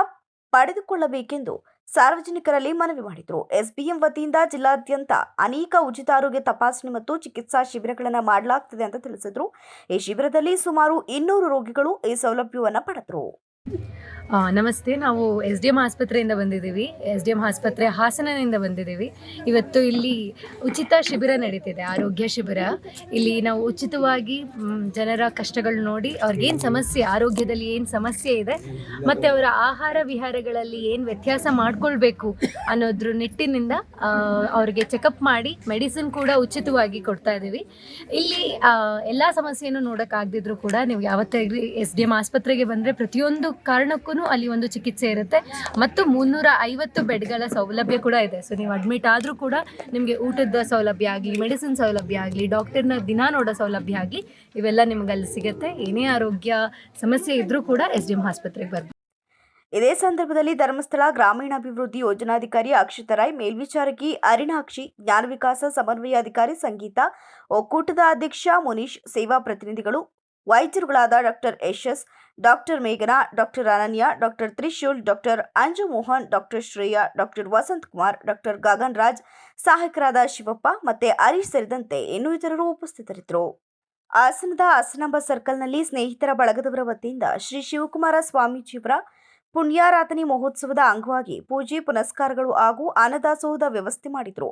ಪಡೆದುಕೊಳ್ಳಬೇಕೆಂದು ಸಾರ್ವಜನಿಕರಲ್ಲಿ ಮನವಿ ಮಾಡಿದರು. ಎಸ್ಬಿಎಂ ವತಿಯಿಂದ ಜಿಲ್ಲಾದ್ಯಂತ ಅನೇಕ ಉಚಿತ ಆರೋಗ್ಯ ತಪಾಸಣೆ ಮತ್ತು ಚಿಕಿತ್ಸಾ ಶಿಬಿರಗಳನ್ನು ಮಾಡಲಾಗುತ್ತಿದೆ ಅಂತ ತಿಳಿಸಿದರು. ಈ ಶಿಬಿರದಲ್ಲಿ ಸುಮಾರು 200 ರೋಗಿಗಳು ಈ ಸೌಲಭ್ಯವನ್ನು ಪಡೆದರು. ನಮಸ್ತೆ, ನಾವು SDM ಆಸ್ಪತ್ರೆಯಿಂದ ಬಂದಿದ್ದೀವಿ. SDM ಆಸ್ಪತ್ರೆ ಹಾಸನದಿಂದ ಬಂದಿದ್ದೀವಿ. ಇವತ್ತು ಇಲ್ಲಿ ಉಚಿತ ಶಿಬಿರ ನಡೀತಿದೆ, ಆರೋಗ್ಯ ಶಿಬಿರ. ಇಲ್ಲಿ ನಾವು ಉಚಿತವಾಗಿ ಜನರ ಕಷ್ಟಗಳು ನೋಡಿ ಅವ್ರಿಗೇನು ಸಮಸ್ಯೆ, ಆರೋಗ್ಯದಲ್ಲಿ ಏನು ಸಮಸ್ಯೆ ಇದೆ ಮತ್ತು ಅವರ ಆಹಾರ ವಿಹಾರಗಳಲ್ಲಿ ಏನು ವ್ಯತ್ಯಾಸ ಮಾಡಿಕೊಳ್ಬೇಕು ಅನ್ನೋದ್ರ ನಿಟ್ಟಿನಿಂದ ಅವ್ರಿಗೆ ಚೆಕಪ್ ಮಾಡಿ ಮೆಡಿಸಿನ್ ಕೂಡ ಉಚಿತವಾಗಿ ಕೊಡ್ತಾ ಇದ್ದೀವಿ. ಇಲ್ಲಿ ಎಲ್ಲ ಸಮಸ್ಯೆಯನ್ನು ನೋಡೋಕ್ಕಾಗದಿದ್ರು ಕೂಡ ನೀವು ಯಾವತ್ತೇ SDM ಆಸ್ಪತ್ರೆಗೆ ಬಂದರೆ ಪ್ರತಿಯೊಂದು ಕಾರಣಕ್ಕೂ ಅಲ್ಲಿ ಒಂದು ಚಿಕಿತ್ಸೆ ಇರುತ್ತೆ ಮತ್ತು 350 ಬೆಡ್ಗಳ ಸೌಲಭ್ಯ ಕೂಡ ಇದೆ. ಸೊ ನೀವು ಅಡ್ಮಿಟ್ ಆದರೂ ಕೂಡ ನಿಮಗೆ ಊಟದ ಸೌಲಭ್ಯ ಆಗಲಿ, ಮೆಡಿಸಿನ್ ಸೌಲಭ್ಯ ಆಗಲಿ, ಡಾಕ್ಟರ್ನ ದಿನ ನೋಡೋ ಸೌಲಭ್ಯ ಆಗಲಿ, ಇವೆಲ್ಲ ನಿಮ್ಗೆ ಅಲ್ಲಿ ಸಿಗುತ್ತೆ. ಏನೇ ಆರೋಗ್ಯ ಸಮಸ್ಯೆ ಇದ್ದರೂ ಕೂಡ SDM ಆಸ್ಪತ್ರೆಗೆ ಬರ್ಬೋದು. ಇದೇ ಸಂದರ್ಭದಲ್ಲಿ ಧರ್ಮಸ್ಥಳ ಗ್ರಾಮೀಣಾಭಿವೃದ್ಧಿ ಯೋಜನಾಧಿಕಾರಿ ಅಕ್ಷತಾ ರಾಯ್, ಮೇಲ್ವಿಚಾರಕಿ ಅರಿಣಾಕ್ಷಿ, ಜ್ಞಾನ ವಿಕಾಸ ಸಮನ್ವಯಾಧಿಕಾರಿ ಸಂಗೀತ, ಒಕ್ಕೂಟದ ಅಧ್ಯಕ್ಷ ಮುನೀಶ್, ಸೇವಾ ಪ್ರತಿನಿಧಿಗಳು, ವೈದ್ಯರುಗಳಾದ ಡಾಕ್ಟರ್ ಎಸ್, ಡಾಕ್ಟರ್ ಮೇಘನಾ, doctor Ananya, doctor Trishul, doctor Anju Mohan, doctor Shreya, doctor Vasanth Kumar, doctor Gagan Raj, ಸಹಾಯಕರಾದ ಶಿವಪ್ಪ ಮತ್ತೆ ಹರೀಶ್ ಸೇರಿದಂತೆ ಇನ್ನೂ ಇತರರು ಉಪಸ್ಥಿತರಿದ್ದರು. ಹಾಸನದ ಹಾಸನಾಂಬ ಸರ್ಕಲ್ನಲ್ಲಿ ಸ್ನೇಹಿತರ ಬಳಗದವರ ವತಿಯಿಂದ ಶ್ರೀ ಶಿವಕುಮಾರ ಸ್ವಾಮೀಜಿಯವರ ಪುಣ್ಯಾರಾಧನೆ ಮಹೋತ್ಸವದ ಅಂಗವಾಗಿ ಪೂಜೆ ಪುನಸ್ಕಾರಗಳು ಹಾಗೂ ಅನ್ನದಾಸೋಹದ ವ್ಯವಸ್ಥೆ ಮಾಡಿದರು.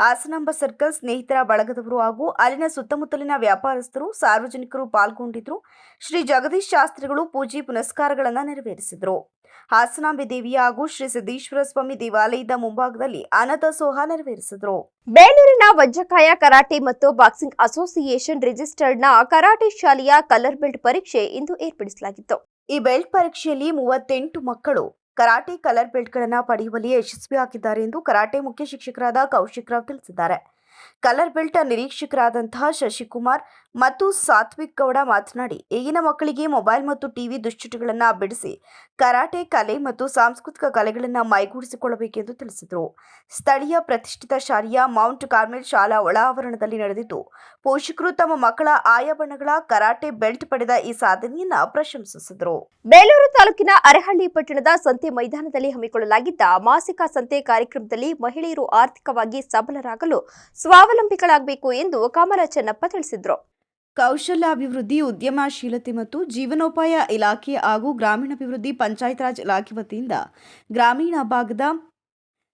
ಹಾಸನಾಂಬ ಸರ್ಕಲ್ ಸ್ನೇಹಿತರ ಬಳಗದವರು ಹಾಗೂ ಅಲ್ಲಿನ ಸುತ್ತಮುತ್ತಲಿನ ವ್ಯಾಪಾರಸ್ಥರು, ಸಾರ್ವಜನಿಕರು ಪಾಲ್ಗೊಂಡಿದ್ದರು. ಶ್ರೀ ಜಗದೀಶ್ ಶಾಸ್ತ್ರಿಗಳು ಪೂಜೆ ಪುನಸ್ಕಾರಗಳನ್ನು ನೆರವೇರಿಸಿದರು. ಹಾಸನಾಂಬೆ ದೇವಿಯ ಹಾಗೂ ಶ್ರೀ ಸಿದ್ದೇಶ್ವರ ಸ್ವಾಮಿ ದೇವಾಲಯದ ಮುಂಭಾಗದಲ್ಲಿ ಅನ್ನದಾಸೋಹ ನೆರವೇರಿಸಿದರು. ಬೇಲೂರಿನ ವಜ್ರಕಾಯ ಕರಾಟೆ ಮತ್ತು ಬಾಕ್ಸಿಂಗ್ ಅಸೋಸಿಯೇಷನ್ ರಿಜಿಸ್ಟರ್ಡ್ನ ಕರಾಟೆ ಶಾಲೆಯ ಕಲರ್ ಬೆಲ್ಟ್ ಪರೀಕ್ಷೆ ಇಂದು ಏರ್ಪಡಿಸಲಾಗಿತ್ತು. ಈ ಬೆಲ್ಟ್ ಪರೀಕ್ಷೆಯಲ್ಲಿ 38 ಮಕ್ಕಳು ಕರಾಟೆ ಕಲರ್ ಬೆಲ್ಟ್ಗಳನ್ನು ಪಡೆಯುವಲ್ಲಿ ಯಶಸ್ವಿಯಾಗಿದ್ದಾರೆ ಎಂದು ಕರಾಟೆ ಮುಖ್ಯ ಶಿಕ್ಷಕರಾದ ಕೌಶಿಕ್ ರಾವ್ ತಿಳಿಸಿದ್ದಾರೆ. ಕಲರ್ ಬೆಲ್ಟ್ ನಿರೀಕ್ಷಕರಾದಂತಹ ಶಶಿಕುಮಾರ್ ಮತ್ತು ಸಾತ್ವಿಕ್ ಗೌಡ ಮಾತನಾಡಿ, ಈಗಿನ ಮಕ್ಕಳಿಗೆ ಮೊಬೈಲ್ ಮತ್ತು ಟಿವಿ ದುಶ್ಚಟಗಳನ್ನು ಬಿಡಿಸಿ ಕರಾಟೆ ಕಲೆ ಮತ್ತು ಸಾಂಸ್ಕೃತಿಕ ಕಲೆಗಳನ್ನು ಮೈಗೂಡಿಸಿಕೊಳ್ಳಬೇಕೆಂದು ತಿಳಿಸಿದರು. ಸ್ಥಳೀಯ ಪ್ರತಿಷ್ಠಿತ ಶಾಲೆಯ ಮೌಂಟ್ ಕಾರ್ಮೆಲ್ ಶಾಲಾ ಒಳ ಆವರಣದಲ್ಲಿ ನಡೆದಿದ್ದು, ಪೋಷಕರು ತಮ್ಮ ಮಕ್ಕಳ ಆಯಾ ಬಣ್ಣಗಳ ಕರಾಟೆ ಬೆಲ್ಟ್ ಪಡೆದ ಈ ಸಾಧನೆಯನ್ನ ಪ್ರಶಂಸಿಸಿದರು. ಬೇಲೂರು ತಾಲೂಕಿನ ಅರೆಹಳ್ಳಿ ಪಟ್ಟಣದ ಸಂತೆ ಮೈದಾನದಲ್ಲಿ ಹಮ್ಮಿಕೊಳ್ಳಲಾಗಿದ್ದ ಮಾಸಿಕ ಸಂತೆ ಕಾರ್ಯಕ್ರಮದಲ್ಲಿ ಮಹಿಳೆಯರು ಆರ್ಥಿಕವಾಗಿ ಸಬಲರಾಗಲು ಸ್ವಾವಲಂಬಿಗಳಾಗಬೇಕು ಎಂದು ಕಮಲ ಚೆನ್ನಪ್ಪ ತಿಳಿಸಿದರು. ಕೌಶಲ್ಯಾಭಿವೃದ್ಧಿ, ಉದ್ಯಮಶೀಲತೆ ಮತ್ತು ಜೀವನೋಪಾಯ ಇಲಾಖೆ ಹಾಗೂ ಗ್ರಾಮೀಣಾಭಿವೃದ್ಧಿ ಪಂಚಾಯತ್ ರಾಜ್ ಇಲಾಖೆ ವತಿಯಿಂದ ಗ್ರಾಮೀಣ ಭಾಗದ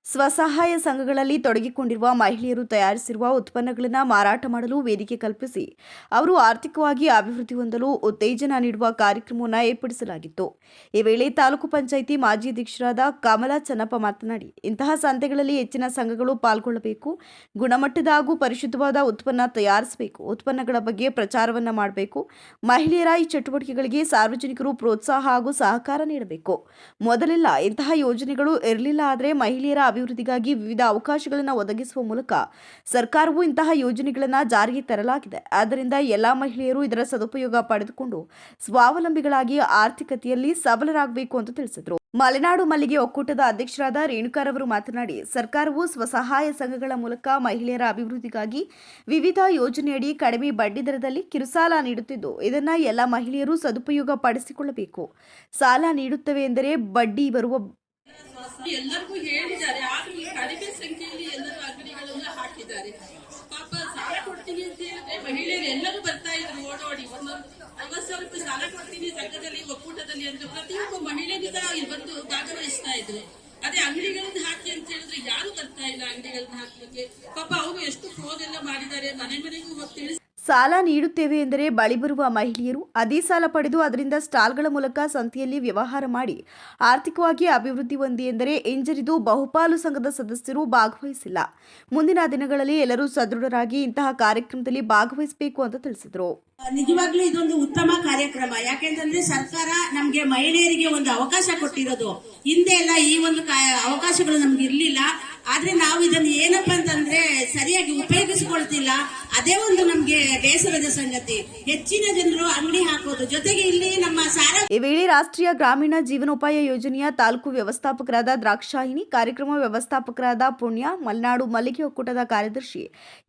ಸ್ವಸಹಾಯ ಸಂಘಗಳಲ್ಲಿ ತೊಡಗಿಕೊಂಡಿರುವ ಮಹಿಳೆಯರು ತಯಾರಿಸಿರುವ ಉತ್ಪನ್ನಗಳನ್ನು ಮಾರಾಟ ಮಾಡಲು ವೇದಿಕೆ ಕಲ್ಪಿಸಿ ಅವರು ಆರ್ಥಿಕವಾಗಿ ಅಭಿವೃದ್ಧಿ ಹೊಂದಲು ಉತ್ತೇಜನ ನೀಡುವ ಕಾರ್ಯಕ್ರಮವನ್ನು ಏರ್ಪಡಿಸಲಾಗಿತ್ತು. ಈ ವೇಳೆ ತಾಲೂಕು ಪಂಚಾಯಿತಿ ಮಾಜಿ ಅಧ್ಯಕ್ಷರಾದ ಕಮಲಾ ಚೆನ್ನಪ್ಪ ಮಾತನಾಡಿ, ಇಂತಹ ಸಂತೆಗಳಲ್ಲಿ ಹೆಚ್ಚಿನ ಸಂಘಗಳು ಪಾಲ್ಗೊಳ್ಳಬೇಕು, ಗುಣಮಟ್ಟದ ಹಾಗೂ ಪರಿಶುದ್ಧವಾದ ಉತ್ಪನ್ನ ತಯಾರಿಸಬೇಕು, ಉತ್ಪನ್ನಗಳ ಬಗ್ಗೆ ಪ್ರಚಾರವನ್ನು ಮಾಡಬೇಕು, ಮಹಿಳೆಯರ ಈ ಚಟುವಟಿಕೆಗಳಿಗೆ ಸಾರ್ವಜನಿಕರು ಪ್ರೋತ್ಸಾಹ ಹಾಗೂ ಸಹಕಾರ ನೀಡಬೇಕು. ಮೊದಲೆಲ್ಲ ಇಂತಹ ಯೋಜನೆಗಳು ಇರಲಿಲ್ಲ, ಆದರೆ ಮಹಿಳೆಯರ ಅಭಿವೃದ್ಧಿಗಾಗಿ ವಿವಿಧ ಅವಕಾಶಗಳನ್ನು ಒದಗಿಸುವ ಮೂಲಕ ಸರ್ಕಾರವು ಇಂತಹ ಯೋಜನೆಗಳನ್ನು ಜಾರಿಗೆ ತರಲಾಗಿದೆ. ಆದ್ದರಿಂದ ಎಲ್ಲ ಮಹಿಳೆಯರು ಇದರ ಸದುಪಯೋಗ ಪಡೆದುಕೊಂಡು ಸ್ವಾವಲಂಬಿಗಳಾಗಿ ಆರ್ಥಿಕತೆಯಲ್ಲಿ ಸಬಲರಾಗಬೇಕು ಅಂತ ತಿಳಿಸಿದರು. ಮಲೆನಾಡು ಮಲ್ಲಿಗೆ ಒಕ್ಕೂಟದ ಅಧ್ಯಕ್ಷರಾದ ರೇಣುಕಾರವರು ಮಾತನಾಡಿ, ಸರ್ಕಾರವು ಸ್ವಸಹಾಯ ಸಂಘಗಳ ಮೂಲಕ ಮಹಿಳೆಯರ ಅಭಿವೃದ್ಧಿಗಾಗಿ ವಿವಿಧ ಯೋಜನೆಯಡಿ ಕಡಿಮೆ ಬಡ್ಡಿ ದರದಲ್ಲಿ ಕಿರುಸಾಲ ನೀಡುತ್ತಿದ್ದು, ಇದನ್ನು ಎಲ್ಲ ಮಹಿಳೆಯರು ಸದುಪಯೋಗ ಪಡಿಸಿಕೊಳ್ಳಬೇಕು. ಸಾಲ ನೀಡುತ್ತವೆ ಎಂದರೆ ಬಡ್ಡಿ ಬರುವ ಎಲ್ಲರಿಗೂ ಹೇಳಿದ್ದಾರೆ, ಆದ್ರೂ ಈ ಕಡಿಮೆ ಸಂಖ್ಯೆಯಲ್ಲಿ ಎಲ್ಲರೂ ಅಂಗಡಿಗಳೆಲ್ಲ ಹಾಕಿದ್ದಾರೆ. ಪಾಪ ಸಾಲ ಕೊಡ್ತೀನಿ ಅಂತ ಹೇಳಿದ್ರೆ ಮಹಿಳೆಯರು ಎಲ್ಲರೂ ಬರ್ತಾ ಇದ್ರು ಓಡೋಡಿ, 50,000 ರೂಪಾಯಿ ಸಾಲ ಕೊಡ್ತೀನಿ ಸಂಘದಲ್ಲಿ ಒಕ್ಕೂಟದಲ್ಲಿ ಅಂತ ಪ್ರತಿಯೊಬ್ಬ ಮಹಿಳೆಗಿಂತ ಇಲ್ಲಿ ಬಂದು ಭಾಗವಹಿಸ್ತಾ ಇದ್ರು. ಅದೇ ಅಂಗಡಿಗಳನ್ನ ಹಾಕಿ ಅಂತ ಹೇಳಿದ್ರೆ ಯಾರು ಬರ್ತಾ ಇಲ್ಲ ಅಂಗಡಿಗಳನ್ನ ಹಾಕ್ಲಿಕ್ಕೆ. ಪಾಪ ಅವರು ಎಷ್ಟು ಫೋನ್ ಎಲ್ಲ ಮಾಡಿದ್ದಾರೆ, ಮನೆ ಮನೆಗೂ ಹೋಗಿ ತಿಳಿಸಿ. ಸಾಲ ನೀಡುತ್ತೇವೆ ಎಂದರೆ ಬಳಿ ಬರುವ ಮಹಿಳೆಯರು ಅದೇ ಸಾಲ ಪಡೆದು ಅದರಿಂದ ಸ್ಟಾಲ್ಗಳ ಮೂಲಕ ಸಂತೆಯಲ್ಲಿ ವ್ಯವಹಾರ ಮಾಡಿ ಆರ್ಥಿಕವಾಗಿ ಅಭಿವೃದ್ಧಿ ಹೊಂದಿ ಎಂದರೆ ಹಿಂಜರಿದು ಬಹುಪಾಲು ಸಂಘದ ಸದಸ್ಯರು ಭಾಗವಹಿಸಿಲ್ಲ. ಮುಂದಿನ ದಿನಗಳಲ್ಲಿ ಎಲ್ಲರೂ ಸದೃಢರಾಗಿ ಇಂತಹ ಕಾರ್ಯಕ್ರಮದಲ್ಲಿ ಭಾಗವಹಿಸಬೇಕು ಅಂತ ತಿಳಿಸಿದರು. ನಿಜವಾಗ್ಲೂ ಇದೊಂದು ಉತ್ತಮ ಕಾರ್ಯಕ್ರಮ. ಯಾಕೆಂತಂದ್ರೆ ಸರ್ಕಾರ ನಮ್ಗೆ ಮಹಿಳೆಯರಿಗೆ ಒಂದು ಅವಕಾಶ ಕೊಟ್ಟಿರೋದು. ಹಿಂದೆ ಎಲ್ಲ ಈ ಒಂದು ಅವಕಾಶಗಳು ನಮ್ಗೆ ಇರ್ಲಿಲ್ಲ. ಆದ್ರೆ ನಾವು ಇದನ್ನ ಏನಪ್ಪಾ ಅಂತಂದ್ರೆ ಸರಿಯಾಗಿ ಉಪಯೋಗಿಸಿಕೊಳ್ತಿಲ್ಲ. ಅದೇ ಒಂದು ನಮ್ಗೆ ಬೇಸರದ ಸಂಗತಿ. ಹೆಚ್ಚಿನ ಜನರು ಅಂಗಡಿ ಹಾಕೋದು ಜೊತೆಗೆ ಇಲ್ಲಿ ನಮ್ಮ ಸಾಲ. ಈ ವೇಳೆ ರಾಷ್ಟ್ರೀಯ ಗ್ರಾಮೀಣ ಜೀವನೋಪಾಯ ಯೋಜನೆಯ ತಾಲೂಕು ವ್ಯವಸ್ಥಾಪಕರಾದ ದ್ರಾಕ್ಷಾಯಿನಿ, ಕಾರ್ಯಕ್ರಮ ವ್ಯವಸ್ಥಾಪಕರಾದ ಪುಣ್ಯ, ಮಲೆನಾಡು ಮಲ್ಲಿಗೆ ಒಕ್ಕೂಟದ ಕಾರ್ಯದರ್ಶಿ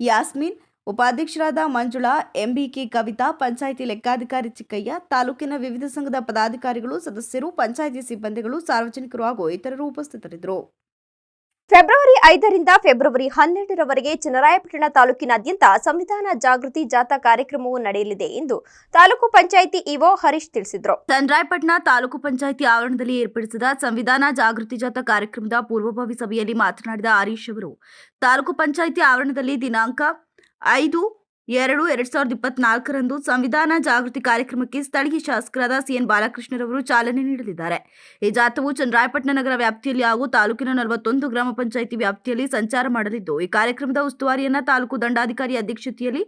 ಯಾಸ್ಮಿನ್, ಉಪಾಧ್ಯಕ್ಷರಾದ ಮಂಜುಳಾ, ಎಂಬಿಕೆ ಕವಿತಾ, ಪಂಚಾಯಿತಿ ಲೆಕ್ಕಾಧಿಕಾರಿ ಚಿಕ್ಕಯ್ಯ, ತಾಲೂಕಿನ ವಿವಿಧ ಸಂಘದ ಪದಾಧಿಕಾರಿಗಳು, ಸದಸ್ಯರು, ಪಂಚಾಯಿತಿ ಸಿಬ್ಬಂದಿಗಳು, ಸಾರ್ವಜನಿಕರು ಹಾಗೂ ಇತರರು ಉಪಸ್ಥಿತರಿದ್ದರು. ಫೆಬ್ರವರಿ 5ರಿಂದ ಫೆಬ್ರವರಿ 12ರವರೆಗೆ ಚನ್ನರಾಯಪಟ್ಟಣ ತಾಲೂಕಿನಾದ್ಯಂತ ಸಂವಿಧಾನ ಜಾಗೃತಿ ಜಾಥಾ ಕಾರ್ಯಕ್ರಮವು ನಡೆಯಲಿದೆ ಎಂದು ತಾಲೂಕು ಪಂಚಾಯಿತಿ ಇಒ ಹರೀಶ್ ತಿಳಿಸಿದರು. ಚನ್ನರಾಯಪಟ್ಟಣ ತಾಲೂಕು ಪಂಚಾಯಿತಿ ಆವರಣದಲ್ಲಿ ಏರ್ಪಡಿಸಿದ ಸಂವಿಧಾನ ಜಾಗೃತಿ ಜಾಥಾ ಕಾರ್ಯಕ್ರಮದ ಪೂರ್ವಭಾವಿ ಸಭೆಯಲ್ಲಿ ಮಾತನಾಡಿದ ಹರೀಶ್ ಅವರು, ತಾಲೂಕು ಪಂಚಾಯಿತಿ ಆವರಣದಲ್ಲಿ ದಿನಾಂಕ 5/2/2024ರಂದು ಸಂವಿಧಾನ ಜಾಗೃತಿ ಕಾರ್ಯಕ್ರಮಕ್ಕೆ ಸ್ಥಳೀಯ ಶಾಸಕರಾದ ಸಿಎನ್ ಬಾಲಕೃಷ್ಣರವರು ಚಾಲನೆ ನೀಡಲಿದ್ದಾರೆ. ಈ ಜಾಥಾವು ಚನ್ನರಾಯಪಟ್ಟಣ ನಗರ ವ್ಯಾಪ್ತಿಯಲ್ಲಿ ಹಾಗೂ ತಾಲೂಕಿನ 41 ಗ್ರಾಮ ಪಂಚಾಯಿತಿ ವ್ಯಾಪ್ತಿಯಲ್ಲಿ ಸಂಚಾರ ಮಾಡಲಿದ್ದು, ಈ ಕಾರ್ಯಕ್ರಮದ ಉಸ್ತುವಾರಿಯನ್ನ ತಾಲೂಕು ದಂಡಾಧಿಕಾರಿ ಅಧ್ಯಕ್ಷತೆಯಲ್ಲಿ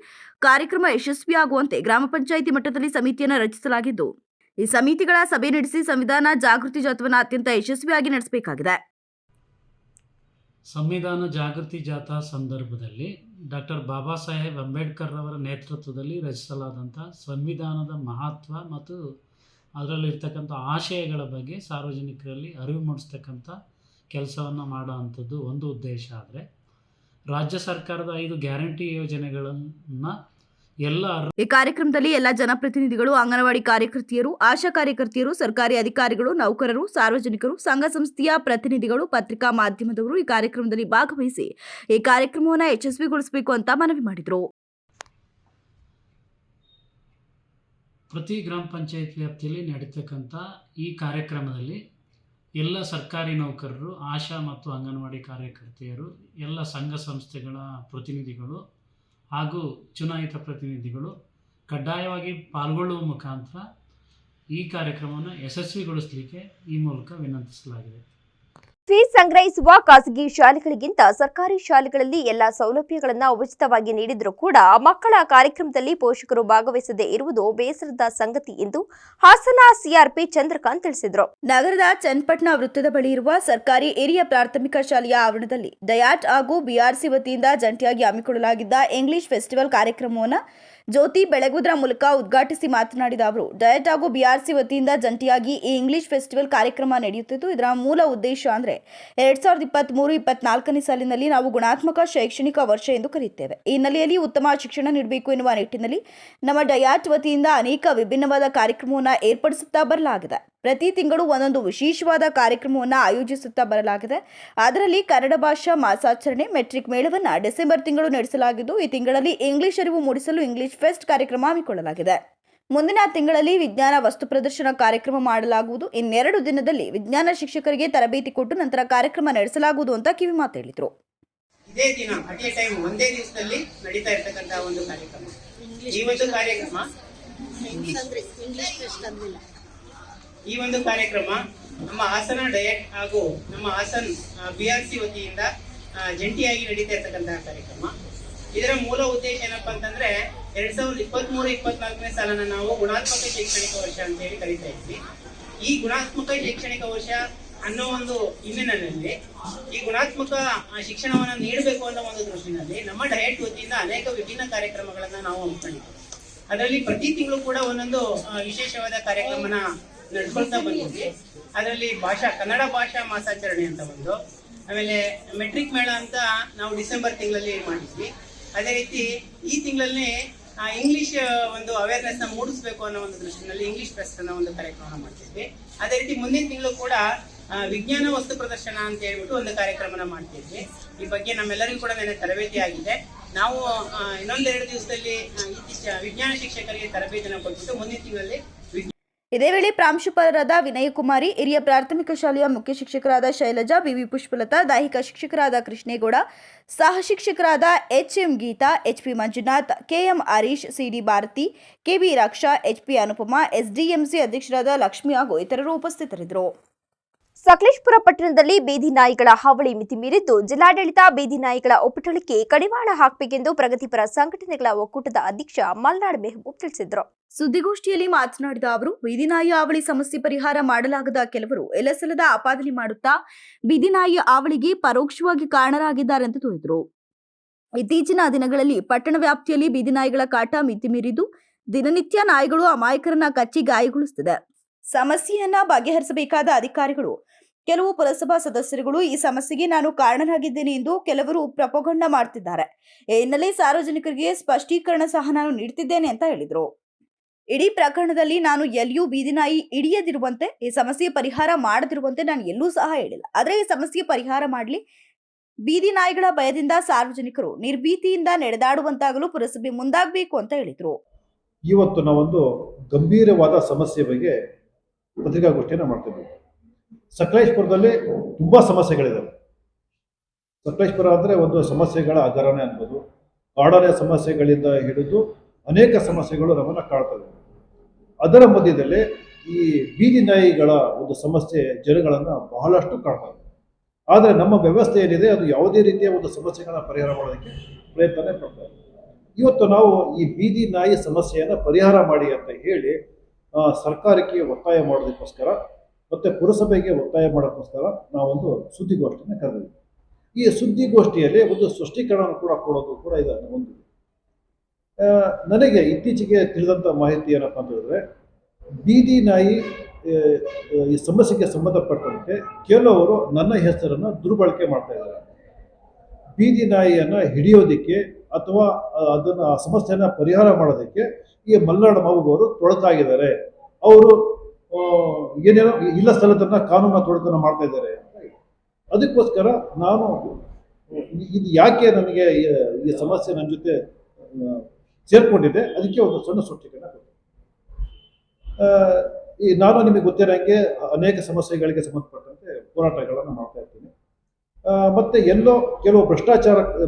ಕಾರ್ಯಕ್ರಮ ಯಶಸ್ವಿಯಾಗುವಂತೆ ಗ್ರಾಮ ಪಂಚಾಯಿತಿ ಮಟ್ಟದಲ್ಲಿ ಸಮಿತಿಯನ್ನು ರಚಿಸಲಾಗಿದ್ದು, ಈ ಸಮಿತಿಗಳ ಸಭೆ ನಡೆಸಿ ಸಂವಿಧಾನ ಜಾಗೃತಿ ಜಾಥಾವನ್ನು ಅತ್ಯಂತ ಯಶಸ್ವಿಯಾಗಿ ನಡೆಸಬೇಕಾಗಿದೆ. ಸಂವಿಧಾನ ಜಾಗೃತಿ ಜಾಥಾ ಸಂದರ್ಭದಲ್ಲಿ ಡಾಕ್ಟರ್ ಬಾಬಾ ಸಾಹೇಬ್ ಅಂಬೇಡ್ಕರ್ ಅವರ ನೇತೃತ್ವದಲ್ಲಿ ರಚಿಸಲಾದಂಥ ಸಂವಿಧಾನದ ಮಹತ್ವ ಮತ್ತು ಅದರಲ್ಲಿರ್ತಕ್ಕಂಥ ಆಶಯಗಳ ಬಗ್ಗೆ ಸಾರ್ವಜನಿಕರಲ್ಲಿ ಅರಿವು ಮೂಡಿಸ್ತಕ್ಕಂಥ ಕೆಲಸವನ್ನು ಮಾಡುವಂಥದ್ದು ಒಂದು ಉದ್ದೇಶ. ಆದರೆ ರಾಜ್ಯ ಸರ್ಕಾರದ 5 ಗ್ಯಾರಂಟಿ ಯೋಜನೆಗಳನ್ನು ಈ ಕಾರ್ಯಕ್ರಮದಲ್ಲಿ ಎಲ್ಲ ಜನಪ್ರತಿನಿಧಿಗಳು, ಅಂಗನವಾಡಿ ಕಾರ್ಯಕರ್ತೆಯರು, ಆಶಾ ಕಾರ್ಯಕರ್ತೆಯರು, ಸರ್ಕಾರಿ ಅಧಿಕಾರಿಗಳು, ನೌಕರರು, ಸಾರ್ವಜನಿಕರು, ಸಂಘ ಸಂಸ್ಥೆಯ ಪ್ರತಿನಿಧಿಗಳು, ಪತ್ರಿಕಾ ಮಾಧ್ಯಮದವರು ಈ ಕಾರ್ಯಕ್ರಮದಲ್ಲಿ ಭಾಗವಹಿಸಿ ಈ ಕಾರ್ಯಕ್ರಮವನ್ನು ಯಶಸ್ವಿಗೊಳಿಸಬೇಕು ಅಂತ ಮನವಿ ಮಾಡಿದರು. ಪ್ರತಿ ಗ್ರಾಮ ಪಂಚಾಯತ್ ವ್ಯಾಪ್ತಿಯಲ್ಲಿ ನಡೀತಕ್ಕಂಥ ಈ ಕಾರ್ಯಕ್ರಮದಲ್ಲಿ ಎಲ್ಲ ಸರ್ಕಾರಿ ನೌಕರರು, ಆಶಾ ಮತ್ತು ಅಂಗನವಾಡಿ ಕಾರ್ಯಕರ್ತೆಯರು, ಎಲ್ಲ ಸಂಘ ಸಂಸ್ಥೆಗಳ ಪ್ರತಿನಿಧಿಗಳು ಹಾಗೂ ಚುನಾಯಿತ ಪ್ರತಿನಿಧಿಗಳು ಕಡ್ಡಾಯವಾಗಿ ಪಾಲ್ಗೊಳ್ಳುವ ಮುಖಾಂತರ ಈ ಕಾರ್ಯಕ್ರಮವನ್ನು ಯಶಸ್ವಿಗೊಳಿಸಲಿಕ್ಕೆ ಈ ಮೂಲಕ ವಿನಂತಿಸಲಾಗಿದೆ. ಫೀಸ್ ಸಂಗ್ರಹಿಸುವ ಖಾಸಗಿ ಶಾಲೆಗಳಿಗಿಂತ ಸರ್ಕಾರಿ ಶಾಲೆಗಳಲ್ಲಿ ಎಲ್ಲಾ ಸೌಲಭ್ಯಗಳನ್ನು ಉಚಿತವಾಗಿ ನೀಡಿದರೂ ಕೂಡ ಮಕ್ಕಳ ಕಾರ್ಯಕ್ರಮದಲ್ಲಿ ಪೋಷಕರು ಭಾಗವಹಿಸದೇ ಇರುವುದು ಬೇಸರದ ಸಂಗತಿ ಎಂದು ಹಾಸನ ಸಿಆರ್ಪಿ ಚಂದ್ರಕಾಂತ್ ತಿಳಿಸಿದರು. ನಗರದ ಚನ್ನಪಟ್ಟಣ ವೃತ್ತದ ಬಳಿ ಇರುವ ಸರ್ಕಾರಿ ಹಿರಿಯ ಪ್ರಾಥಮಿಕ ಶಾಲೆಯ ಆವರಣದಲ್ಲಿ ಡಯಾಟ್ ಹಾಗೂ ಬಿಆರ್ಸಿ ವತಿಯಿಂದ ಜಂಟಿಯಾಗಿ ಹಮ್ಮಿಕೊಳ್ಳಲಾಗಿದ್ದ ಇಂಗ್ಲಿಷ್ ಫೆಸ್ಟಿವಲ್ ಕಾರ್ಯಕ್ರಮವನ್ನು ಜ್ಯೋತಿ ಬೆಳಗುವುದರ ಮೂಲಕ ಉದ್ಘಾಟಿಸಿ ಮಾತನಾಡಿದ ಅವರು, ಡಯಟ್ ಹಾಗೂ ಬಿಆರ್ಸಿ ವತಿಯಿಂದ ಜಂಟಿಯಾಗಿ ಈ ಇಂಗ್ಲಿಷ್ ಫೆಸ್ಟಿವಲ್ ಕಾರ್ಯಕ್ರಮ ನಡೆಯುತ್ತಿದ್ದು, ಇದರ ಮೂಲ ಉದ್ದೇಶ ಅಂದರೆ 2023-24ನೇ ಸಾಲಿನಲ್ಲಿ ನಾವು ಗುಣಾತ್ಮಕ ಶೈಕ್ಷಣಿಕ ವರ್ಷ ಎಂದು ಕರೆಯುತ್ತೇವೆ. ಈ ಹಿನ್ನೆಲೆಯಲ್ಲಿ ಉತ್ತಮ ಶಿಕ್ಷಣ ನೀಡಬೇಕು ಎನ್ನುವ ನಿಟ್ಟಿನಲ್ಲಿ ನಮ್ಮ ಡಯಾಟ್ ವತಿಯಿಂದ ಅನೇಕ ವಿಭಿನ್ನವಾದ ಕಾರ್ಯಕ್ರಮವನ್ನು ಏರ್ಪಡಿಸುತ್ತಾ ಬರಲಾಗಿದೆ. ಪ್ರತಿ ತಿಂಗಳು ಒಂದೊಂದು ವಿಶೇಷವಾದ ಕಾರ್ಯಕ್ರಮವನ್ನು ಆಯೋಜಿಸುತ್ತಾ ಬರಲಾಗಿದೆ. ಅದರಲ್ಲಿ ಕನ್ನಡ ಭಾಷಾ ಮಾಸಾಚರಣೆ, ಮೆಟ್ರಿಕ್ ಮೇಳವನ್ನು ಡಿಸೆಂಬರ್ ತಿಂಗಳು ನಡೆಸಲಾಗಿದ್ದು, ಈ ತಿಂಗಳಲ್ಲಿ ಇಂಗ್ಲಿಷ್ ಅರಿವು ಮೂಡಿಸಲು ಇಂಗ್ಲಿಷ್ ಫೆಸ್ಟ್ ಕಾರ್ಯಕ್ರಮ ಹಮ್ಮಿಕೊಳ್ಳಲಾಗಿದೆ. ಮುಂದಿನ ತಿಂಗಳಲ್ಲಿ ವಿಜ್ಞಾನ ವಸ್ತು ಪ್ರದರ್ಶನ ಕಾರ್ಯಕ್ರಮ ಮಾಡಲಾಗುವುದು. ಇನ್ನೆರಡು ದಿನದಲ್ಲಿ ವಿಜ್ಞಾನ ಶಿಕ್ಷಕರಿಗೆ ತರಬೇತಿ ಕೊಟ್ಟು ನಂತರ ಕಾರ್ಯಕ್ರಮ ನಡೆಸಲಾಗುವುದು ಅಂತ ಕಿವಿ ಮಾತು ಹೇಳಿದರು. ಇದೇ ದಿನ ಅಟ್ ಎ ಟೈಮ್ ಒಂದೇ ದಿವಸದಲ್ಲಿ ನಡೀತಾ ಇರ್ತಕ್ಕಂತಹ ಒಂದು ಕಾರ್ಯಕ್ರಮ. ಈ ಒಂದು ಕಾರ್ಯಕ್ರಮ ನಮ್ಮ ಹಾಸನ ಡಯಟ್ ಹಾಗೂ ನಮ್ಮ ಹಾಸನ್ ಬಿಆರ್ಸಿ ವತಿಯಿಂದ ಜಂಟಿಯಾಗಿ ನಡೀತಾ ಇರ್ತಕ್ಕಂತಹ ಕಾರ್ಯಕ್ರಮ. ಇದರ ಮೂಲ ಉದ್ದೇಶ ಏನಪ್ಪಾ ಅಂತಂದ್ರೆ 2023-24ನೇ ಸಾಲನ ನಾವು ಗುಣಾತ್ಮಕ ಶೈಕ್ಷಣಿಕ ವರ್ಷ ಅಂತ ಹೇಳಿ ಕರೀತಾ ಇದ್ವಿ. ಈ ಗುಣಾತ್ಮಕ ಶೈಕ್ಷಣಿಕ ವರ್ಷ ಅನ್ನೋ ಒಂದು ಹಿನ್ನೆಲೆಯಲ್ಲಿ ಈ ಗುಣಾತ್ಮಕ ಶಿಕ್ಷಣವನ್ನು ನೀಡಬೇಕು ಅನ್ನೋ ಒಂದು ದೃಷ್ಟಿನಲ್ಲಿ ನಮ್ಮ ಡಯಟ್ ವತಿಯಿಂದ ಅನೇಕ ವಿಭಿನ್ನ ಕಾರ್ಯಕ್ರಮಗಳನ್ನ ನಾವು ಹಮ್ಮಿಕೊಂಡಿದ್ದೇವೆ. ಅದರಲ್ಲಿ ಪ್ರತಿ ತಿಂಗಳು ಕೂಡ ಒಂದೊಂದು ವಿಶೇಷವಾದ ಕಾರ್ಯಕ್ರಮನ ನಡ್ಕೊಳ್ತಾ ಬಂದಿದ್ವಿ. ಅದರಲ್ಲಿ ಕನ್ನಡ ಭಾಷಾ ಮಾಸಾಚರಣೆ ಅಂತ ಒಂದು, ಆಮೇಲೆ ಮೆಟ್ರಿಕ್ ಮೇಳ ಅಂತ ನಾವು ಡಿಸೆಂಬರ್ ತಿಂಗಳಲ್ಲಿ ಮಾಡಿದ್ವಿ. ಅದೇ ರೀತಿ ಈ ತಿಂಗಳಲ್ಲಿ ಇಂಗ್ಲಿಷ್ ಒಂದು ಅವೇರ್ನೆಸ್ ನ ಮೂಡಿಸಬೇಕು ಅನ್ನೋ ಒಂದು ದೃಷ್ಟಿನಲ್ಲಿ ಇಂಗ್ಲಿಷ್ ಫೆಸ್ಟ್ ಅನ್ನೋ ಒಂದು ಕಾರ್ಯಕ್ರಮ ಮಾಡ್ತಿದ್ವಿ. ಅದೇ ರೀತಿ ಮುಂದಿನ ತಿಂಗಳು ಕೂಡ ವಿಜ್ಞಾನ ವಸ್ತು ಪ್ರದರ್ಶನ ಅಂತ ಹೇಳ್ಬಿಟ್ಟು ಒಂದು ಕಾರ್ಯಕ್ರಮನ ಮಾಡ್ತಿದ್ವಿ. ಈ ಬಗ್ಗೆ ನಮ್ಮೆಲ್ಲರಿಗೂ ಕೂಡ ನೆನೆ ತರಬೇತಿ ಆಗಿದೆ. ನಾವು ಇನ್ನೊಂದೆರಡು ದಿವಸದಲ್ಲಿ ವಿಜ್ಞಾನ ಶಿಕ್ಷಕರಿಗೆ ತರಬೇತಿಯನ್ನು ಕೊಟ್ಬಿಟ್ಟು ಮುಂದಿನ ತಿಂಗಳಲ್ಲಿ ಇದೇ ವೇಳೆ ಪ್ರಾಂಶುಪಾಲರಾದ ವಿನಯಕುಮಾರಿ, ಹಿರಿಯ ಪ್ರಾಥಮಿಕ ಶಾಲೆಯ ಮುಖ್ಯ ಶಿಕ್ಷಕರಾದ ಶೈಲಜಾ, ಬಿವಿ ಪುಷ್ಪಲತಾ, ದೈಹಿಕ ಶಿಕ್ಷಕರಾದ ಕೃಷ್ಣೇಗೌಡ, ಸಹ ಶಿಕ್ಷಕರಾದ HM Geetha, HP Manjunath, KM Harish, CD Bharathi, KB Raksha, HP Anupama, SDMC ಅಧ್ಯಕ್ಷರಾದ ಲಕ್ಷ್ಮಿ ಹಾಗೂ ಇತರರು ಉಪಸ್ಥಿತರಿದ್ದರು. ಸಕಲೇಶಪುರ ಪಟ್ಟಣದಲ್ಲಿ ಬೀದಿ ನಾಯಿಗಳ ಹಾವಳಿ ಮಿತಿ ಮೀರಿದ್ದು, ಜಿಲ್ಲಾಡಳಿತ ಬೀದಿ ನಾಯಿಗಳ ಒಪ್ಪಟಳಿಕೆ ಕಡಿವಾಣ ಹಾಕಬೇಕೆಂದು ಪ್ರಗತಿಪರ ಸಂಘಟನೆಗಳ ಒಕ್ಕೂಟದ ಅಧ್ಯಕ್ಷ ಮಲ್ನಾಡ್ ಮೆಹಬೂಬ್ ತಿಳಿಸಿದರು. ಸುದ್ದಿಗೋಷ್ಠಿಯಲ್ಲಿ ಮಾತನಾಡಿದ ಅವರು, ಬೀದಿ ನಾಯಿ ಹಾವಳಿ ಸಮಸ್ಯೆ ಪರಿಹಾರ ಮಾಡಲಾಗದ ಕೆಲವರು ಎಲ್ಲಸಲ್ಲದ ಆಪಾದನೆ ಮಾಡುತ್ತಾ ಬೀದಿ ನಾಯಿ ಹಾವಳಿಗೆ ಪರೋಕ್ಷವಾಗಿ ಕಾರಣರಾಗಿದ್ದಾರೆ ಎಂದು ದೂರಿದರು. ಇತ್ತೀಚಿನ ದಿನಗಳಲ್ಲಿ ಪಟ್ಟಣ ವ್ಯಾಪ್ತಿಯಲ್ಲಿ ಬೀದಿ ನಾಯಿಗಳ ಕಾಟ ಮಿತಿ ಮೀರಿದ್ದು, ದಿನನಿತ್ಯ ನಾಯಿಗಳು ಅಮಾಯಕರನ್ನ ಕಚ್ಚಿ ಗಾಯಗೊಳಿಸುತ್ತಿದೆ. ಸಮಸ್ಯೆಯನ್ನ ಬಗೆಹರಿಸಬೇಕಾದ ಅಧಿಕಾರಿಗಳು, ಕೆಲವು ಪುರಸಭಾ ಸದಸ್ಯರುಗಳು ಈ ಸಮಸ್ಯೆಗೆ ನಾನು ಕಾರಣನಾಗಿದ್ದೇನೆ ಎಂದು ಕೆಲವರು ಪ್ರಪೋಗಂಡ ಮಾಡ್ತಿದ್ದಾರೆ. ಈ ಹಿನ್ನೆಲೆ ಸಾರ್ವಜನಿಕರಿಗೆ ಸ್ಪಷ್ಟೀಕರಣ ಸಹ ನಾನು ನೀಡುತ್ತಿದ್ದೇನೆ ಅಂತ ಹೇಳಿದರು. ಇಡೀ ಪ್ರಕರಣದಲ್ಲಿ ನಾನು ಎಲ್ಲಿಯೂ ಬೀದಿ ನಾಯಿ ಹಿಡಿಯದಿರುವಂತೆ, ಈ ಸಮಸ್ಯೆ ಪರಿಹಾರ ಮಾಡದಿರುವಂತೆ ನಾನು ಎಲ್ಲೂ ಸಹ ಹೇಳಿಲ್ಲ. ಆದರೆ ಈ ಸಮಸ್ಯೆ ಪರಿಹಾರ ಮಾಡಲಿ. ಬೀದಿ ನಾಯಿಗಳ ಭಯದಿಂದ ಸಾರ್ವಜನಿಕರು ನಿರ್ಭೀತಿಯಿಂದ ನಡೆದಾಡುವಂತಾಗಲು ಪುರಸಭೆ ಮುಂದಾಗಬೇಕು ಅಂತ ಹೇಳಿದರು. ಇವತ್ತು ನಾವೊಂದು ಗಂಭೀರವಾದ ಸಮಸ್ಯೆ ಬಗ್ಗೆ ಪತ್ರಿಕಾಗೋಷ್ಠಿಯನ್ನು ಮಾಡ್ತಿದ್ವಿ. ಸಕಲೇಶಪುರದಲ್ಲಿ ತುಂಬ ಸಮಸ್ಯೆಗಳಿದ್ದಾವೆ. ಸಕಲೇಶಪುರ ಅಂದರೆ ಒಂದು ಸಮಸ್ಯೆಗಳ ಅಗರನೆ ಅನ್ಬೋದು. ಕಾಡಾನೆ ಸಮಸ್ಯೆಗಳಿಂದ ಹಿಡಿದು ಅನೇಕ ಸಮಸ್ಯೆಗಳು ನಮ್ಮನ್ನು ಕಾಡ್ತವೆ. ಅದರ ಮಧ್ಯದಲ್ಲಿ ಈ ಬೀದಿ ನಾಯಿಗಳ ಒಂದು ಸಮಸ್ಯೆ ಜನಗಳನ್ನು ಬಹಳಷ್ಟು ಕಾಡ್ತವೆ. ಆದರೆ ನಮ್ಮ ವ್ಯವಸ್ಥೆ ಏನಿದೆ ಅದು ಯಾವುದೇ ರೀತಿಯ ಒಂದು ಸಮಸ್ಯೆಗಳನ್ನ ಪರಿಹಾರ ಮಾಡೋದಕ್ಕೆ ಪ್ರಯತ್ನನೇ ಪಡ್ತಾರೆ. ಇವತ್ತು ನಾವು ಈ ಬೀದಿ ನಾಯಿ ಸಮಸ್ಯೆಯನ್ನು ಪರಿಹಾರ ಮಾಡಿ ಅಂತ ಹೇಳಿ ಸರ್ಕಾರಕ್ಕೆ ಒತ್ತಾಯ ಮಾಡೋದಕ್ಕೋಸ್ಕರ ಮತ್ತು ಪುರಸಭೆಗೆ ಒತ್ತಾಯ ಮಾಡೋಕ್ಕೋಸ್ಕರ ನಾವೊಂದು ಸುದ್ದಿಗೋಷ್ಠಿಯನ್ನು ಕರೆದಿದ್ವಿ. ಈ ಸುದ್ದಿಗೋಷ್ಠಿಯಲ್ಲಿ ಒಂದು ಸ್ಪಷ್ಟೀಕರಣ ಕೂಡ ಕೊಡೋದು ಕೂಡ ಇದನ್ನು ಒಂದು ನನಗೆ ಇತ್ತೀಚೆಗೆ ತಿಳಿದಂಥ ಮಾಹಿತಿ ಏನಪ್ಪ ಅಂತ ಹೇಳಿದ್ರೆ, ಬೀದಿ ನಾಯಿ ಈ ಸಮಸ್ಯೆಗೆ ಸಂಬಂಧಪಟ್ಟಂತೆ ಕೆಲವರು ನನ್ನ ಹೆಸರನ್ನು ದುರ್ಬಳಕೆ ಮಾಡ್ತಾ ಇದ್ದಾರೆ. ಬೀದಿ ನಾಯಿಯನ್ನು ಹಿಡಿಯೋದಕ್ಕೆ ಅಥವಾ ಅದನ್ನು ಸಮಸ್ಯೆಯನ್ನು ಪರಿಹಾರ ಮಾಡೋದಕ್ಕೆ ಈ ಮಲ್ನಾಡ್ ಮಹಬೂಬ್ ಅವರು ತೊಡಕಾಗಿದ್ದಾರೆ. ಅವರು ಏನೇನೋ ಇಲ್ಲ ಸ್ಥಳದನ್ನ ಕಾನೂನು ತೊಡಕನ್ನು ಮಾಡ್ತಾ ಇದ್ದಾರೆ. ಅದಕ್ಕೋಸ್ಕರ ನಾನು ಇದು ಯಾಕೆ ನನಗೆ ಈ ಸಮಸ್ಯೆ ನನ್ನ ಜೊತೆ ಸೇರ್ಕೊಂಡಿದೆ, ಅದಕ್ಕೆ ಒಂದು ಸಣ್ಣ ಸೂಚನೆಯನ್ನು ಕೊಡ್ತೀನಿ. ನಾನು ನಿಮಗೆ ಗೊತ್ತಿರೋಂಗೆ ಅನೇಕ ಸಮಸ್ಯೆಗಳಿಗೆ ಸಂಬಂಧಪಟ್ಟಂತೆ ಹೋರಾಟಗಳನ್ನು ಮಾಡ್ತಾ ಇರ್ತೀನಿ. ಮತ್ತು ಎಲ್ಲೋ ಕೆಲವು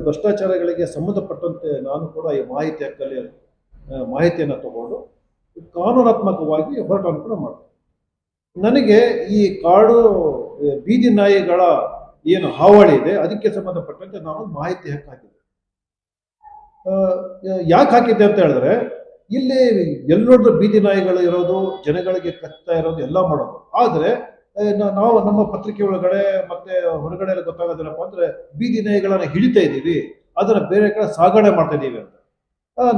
ಭ್ರಷ್ಟಾಚಾರಗಳಿಗೆ ಸಂಬಂಧಪಟ್ಟಂತೆ ನಾನು ಕೂಡ ಈ ಮಾಹಿತಿ ಹಕ್ಕಲ್ಲಿ ಮಾಹಿತಿಯನ್ನು ತಗೊಂಡು ಕಾನೂನಾತ್ಮಕವಾಗಿ ಹೋರಾಟವನ್ನು ಕೂಡ ಮಾಡ್ತೀನಿ. ನನಗೆ ಈ ಕಾಡು ಬೀದಿ ನಾಯಿಗಳ ಏನು ಹಾವಳಿ ಇದೆ ಅದಕ್ಕೆ ಸಂಬಂಧಪಟ್ಟಂತೆ ನಾನು ಮಾಹಿತಿ ಹಕ್ಕು ಹಾಕಿದ್ದೆ. ಯಾಕೆ ಹಾಕಿದ್ದೆ ಅಂತ ಹೇಳಿದ್ರೆ, ಇಲ್ಲಿ ಎಲ್ಲೋದ್ರೂ ಬೀದಿ ನಾಯಿಗಳು ಇರೋದು, ಜನಗಳಿಗೆ ಕಚ್ತಾ ಇರೋದು, ಎಲ್ಲ ಮಾಡೋದು. ಆದರೆ ನಾವು ನಮ್ಮ ಪತ್ರಿಕೆ ಒಳಗಡೆ ಮತ್ತೆ ಹೊರಗಡೆ ಎಲ್ಲ ಗೊತ್ತಾಗೋದೇನಪ್ಪ ಅಂದ್ರೆ ಬೀದಿ ನಾಯಿಗಳನ್ನು ಹಿಡಿತಾ ಇದ್ದೀವಿ, ಅದನ್ನು ಬೇರೆ ಕಡೆ ಸಾಗಣೆ ಮಾಡ್ತಾ ಇದ್ದೀವಿ ಅಂತ.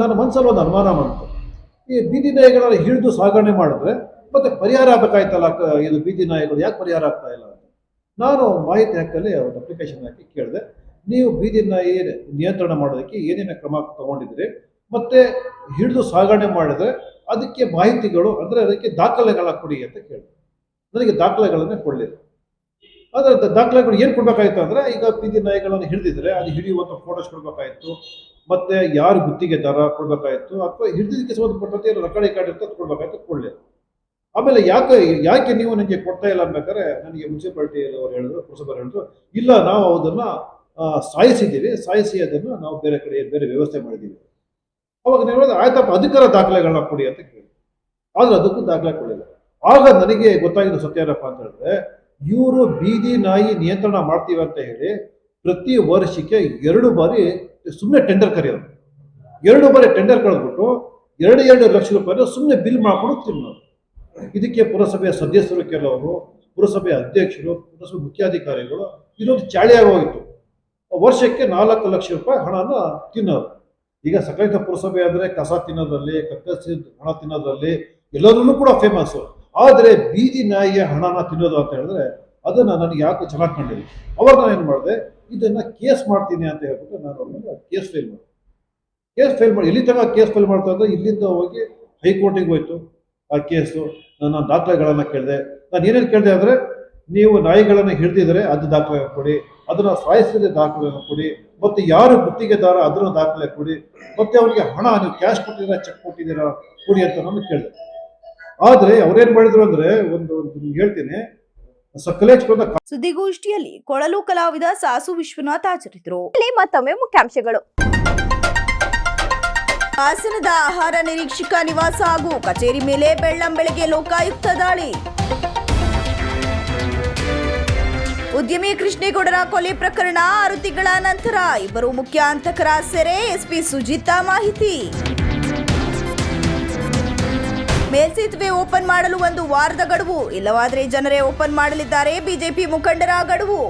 ನನ್ನ ಮನಸ್ಸಲ್ಲಿ ಒಂದು ಅನುಮಾನ ಬಂತು. ಈ ಬೀದಿ ನಾಯಿಗಳನ್ನು ಹಿಡಿದು ಸಾಗಣೆ ಮಾಡಿದ್ರೆ ಮತ್ತೆ ಪರಿಹಾರ ಆಗಬೇಕಾಯ್ತಲ್ಲ, ಇದು ಬೀದಿ ನಾಯಿಗಳು ಯಾಕೆ ಪರಿಹಾರ ಆಗ್ತಾ ಇಲ್ಲ ಅಂತ ನಾನು ಮಾಹಿತಿ ಹಕ್ಕಲ್ಲಿ ಒಂದು ಅಪ್ಲಿಕೇಶನ್ ಹಾಕಿ ಕೇಳಿದೆ. ನೀವು ಬೀದಿ ನಾಯಿ ನಿಯಂತ್ರಣ ಮಾಡೋದಕ್ಕೆ ಏನೇನು ಕ್ರಮ ತಗೊಂಡಿದ್ರಿ, ಮತ್ತೆ ಹಿಡಿದು ಸಾಗಣೆ ಮಾಡಿದ್ರೆ ಅದಕ್ಕೆ ಮಾಹಿತಿಗಳು ಅಂದರೆ ಅದಕ್ಕೆ ದಾಖಲೆಗಳ ಕೊಡಿ ಅಂತ ಕೇಳಿದೆ. ನನಗೆ ದಾಖಲೆಗಳನ್ನೇ ಕೊಡಲಿಲ್ಲ. ಆದರೆ ದಾಖಲೆಗಳು ಏನು ಕೊಡಬೇಕಾಗಿತ್ತು ಅಂದರೆ, ಈಗ ಬೀದಿ ನಾಯಿಗಳನ್ನು ಹಿಡಿದಿದ್ರೆ ಅದು ಹಿಡಿಯುವಂಥ ಫೋಟೋಸ್ ಕೊಡಬೇಕಾಯಿತು, ಮತ್ತು ಯಾರು ಗುತ್ತಿಗೆದಾರ ಕೊಡಬೇಕಾಯಿತು, ಅಥವಾ ಹಿಡಿದಿದ್ದಕ್ಕೆ ಸಂಬಂಧಪಟ್ಟಂತೆ ಏನು ರೆಕಾರ್ಡಿಂಗ್ ಕಾರ್ಡ್ ಇರ್ತದೆ ಕೊಡಬೇಕಾಯ್ತು, ಕೊಡಲಿಲ್ಲ. ಆಮೇಲೆ ಯಾಕೆ ನೀವು ನನಗೆ ಕೊಡ್ತಾ ಇಲ್ಲ ಅನ್ಬೇಕಾದ್ರೆ ನನಗೆ ಮುನ್ಸಿಪಾಲಿಟಿ ಅವರು ಹೇಳಿದ್ರು, ಪುರಸಭೆ ಹೇಳಿದ್ರು, ಇಲ್ಲ ನಾವು ಅದನ್ನು ಸಾಯಿಸಿ ಅದನ್ನು ನಾವು ಬೇರೆ ಕಡೆ ಬೇರೆ ವ್ಯವಸ್ಥೆ ಮಾಡಿದ್ದೀವಿ. ಅವಾಗ ನೀವು ಹೇಳಿದ್ರೆ ಆಯ್ತಪ್ಪ, ಅಧಿಕಾರ ದಾಖಲೆಗಳನ್ನ ಕೊಡಿ ಅಂತ ಕೇಳಿ. ಆದರೆ ಅದಕ್ಕೂ ದಾಖಲೆ ಕೊಡಲಿಲ್ಲ. ಆಗ ನನಗೆ ಗೊತ್ತಾಗಿದ್ದು ಸತ್ಯ ಏನಪ್ಪ ಅಂತ ಹೇಳಿದ್ರೆ, ಇವರು ಬೀದಿ ನಾಯಿ ನಿಯಂತ್ರಣ ಮಾಡ್ತೀವಿ ಅಂತ ಹೇಳಿ ಪ್ರತಿ ವರ್ಷಕ್ಕೆ 2 ಬಾರಿ ಸುಮ್ಮನೆ ಟೆಂಡರ್ ಕರೆಯೋದು. 2 ಬಾರಿ ಟೆಂಡರ್ ಕರೆದ್ಬಿಟ್ಟು 2 ಲಕ್ಷ ರೂಪಾಯಿನ ಸುಮ್ಮನೆ ಬಿಲ್ ಮಾಡ್ಕೊಂಡು ತಿನ್ನೋದು. ಇದಕ್ಕೆ ಪುರಸಭೆಯ ಸದಸ್ಯರು ಕೆಲವರು, ಪುರಸಭೆ ಅಧ್ಯಕ್ಷರು, ಪುರಸಭೆ ಮುಖ್ಯಾಧಿಕಾರಿಗಳು ಇದೊಂದು ಚಾಳಿಯಾಗಿ ಹೋಗಿತ್ತು. ವರ್ಷಕ್ಕೆ 4 ಲಕ್ಷ ರೂಪಾಯಿ ಹಣನ ತಿನ್ನೋರು. ಈಗ ಸಕಲೇಶ್ವರ ಪುರಸಭೆ ಅಂದರೆ ಕಸ ತಿನ್ನೋದ್ರಲ್ಲಿ, ಕಕ್ಕಸಿ ಹಣ ತಿನ್ನೋದ್ರಲ್ಲಿ ಎಲ್ಲದನ್ನೂ ಕೂಡ ಫೇಮಸ್ಸು. ಆದರೆ ಬೀದಿ ನಾಯಿಯ ಹಣನ ತಿನ್ನೋದು ಅಂತ ಹೇಳಿದ್ರೆ ಅದನ್ನು ನನಗೆ ಯಾಕೆ ಚೆನ್ನಾಗಿ ಕಂಡಿಲ್ಲ. ಅವಾಗ ನಾನು ಏನು ಮಾಡಿದೆ, ಇದನ್ನು ಕೇಸ್ ಮಾಡ್ತೀನಿ ಅಂತ ಹೇಳ್ಬಿಟ್ಟು ನಾನು ಅವ್ರನ್ನ ಕೇಸ್ ಫೈಲ್ ಮಾಡಿದೆ. ಎಲ್ಲಿ ತನಕ ಕೇಸ್ ಫೈಲ್ ಮಾಡ್ತಾ ಇದ್ದೆ, ಇಲ್ಲಿಂದ ಹೋಗಿ ಹೈಕೋರ್ಟಿಗೆ ಹೋಯ್ತು ಆ ಕೇಸು. ನಾನು ದಾಖಲೆಗಳನ್ನು ಕೇಳಿದೆ. ನಾನು ಏನೇನು ಕೇಳಿದೆ ಅಂದರೆ, ನೀವು ನಾಯಿಗಳನ್ನು ಹಿಡಿದಿದ್ರೆ ಅದು ದಾಖಲೆ ಕೊಡಿ, ಅದನ್ನು ಸಾಯಿಸಿದ ದಾಖಲೆಯನ್ನು ಕೊಡಿ, ಮತ್ತು ಯಾರು ಗುತ್ತಿಗೆದಾರ ಅದನ್ನು ದಾಖಲೆ ಕೊಡಿ, ಮತ್ತು ಅವರಿಗೆ ಹಣ ನೀವು ಕ್ಯಾಶ್ ಕೊಟ್ಟಿದ್ದೀರಾ, ಚೆಕ್ ಕೊಟ್ಟಿದ್ದೀರಾ ಕೊಡಿ ಅಂತ ನಾನು ಕೇಳಿದೆ. ಆದರೆ ಅವರೇನು ಮಾಡಿದ್ರು ಅಂದರೆ, ಒಂದು ಹೇಳ್ತೀನಿ, ಸಕಲೇಶ್ಪುರದ ಸುದ್ದಿಗೋಷ್ಠಿಯಲ್ಲಿ ಕೊಳಲು ಕಲಾವಿದ ಸಾಸು ವಿಶ್ವನಾಥ್ ಹಾಜರಿದ್ದರು. ಇಲ್ಲಿ ಮತ್ತೊಮ್ಮೆ ಮುಖ್ಯಾಂಶಗಳು. ಹಾಸನದ ಆಹಾರ ನಿರೀಕ್ಷಕ ನಿವಾಸ ಹಾಗೂ ಕಚೇರಿ ಮೇಲೆ ಬೆಳ್ಳಂಬೆಳಗ್ಗೆ ಲೋಕಾಯುಕ್ತ ದಾಳಿ. ಉದ್ಯಮಿ ಕೃಷ್ಣೇಗೌಡರ ಕೊಲೆ ಪ್ರಕರಣ 6 ತಿಂಗಳ ನಂತರ 2 ಮುಖ್ಯ ಹಂತಕರ ಸೆರೆ. ಎಸ್ಪಿ ಸುಜಿತಾ ಮಾಹಿತಿ. ಮೇಲ್ಸೇತುವೆ ಓಪನ್ ಮಾಡಲು 1 ವಾರದ ಗಡುವು, ಇಲ್ಲವಾದರೆ ಜನರೇ ಓಪನ್ ಮಾಡಲಿದ್ದಾರೆ ಬಿಜೆಪಿ ಮುಖಂಡರ ಗಡುವು.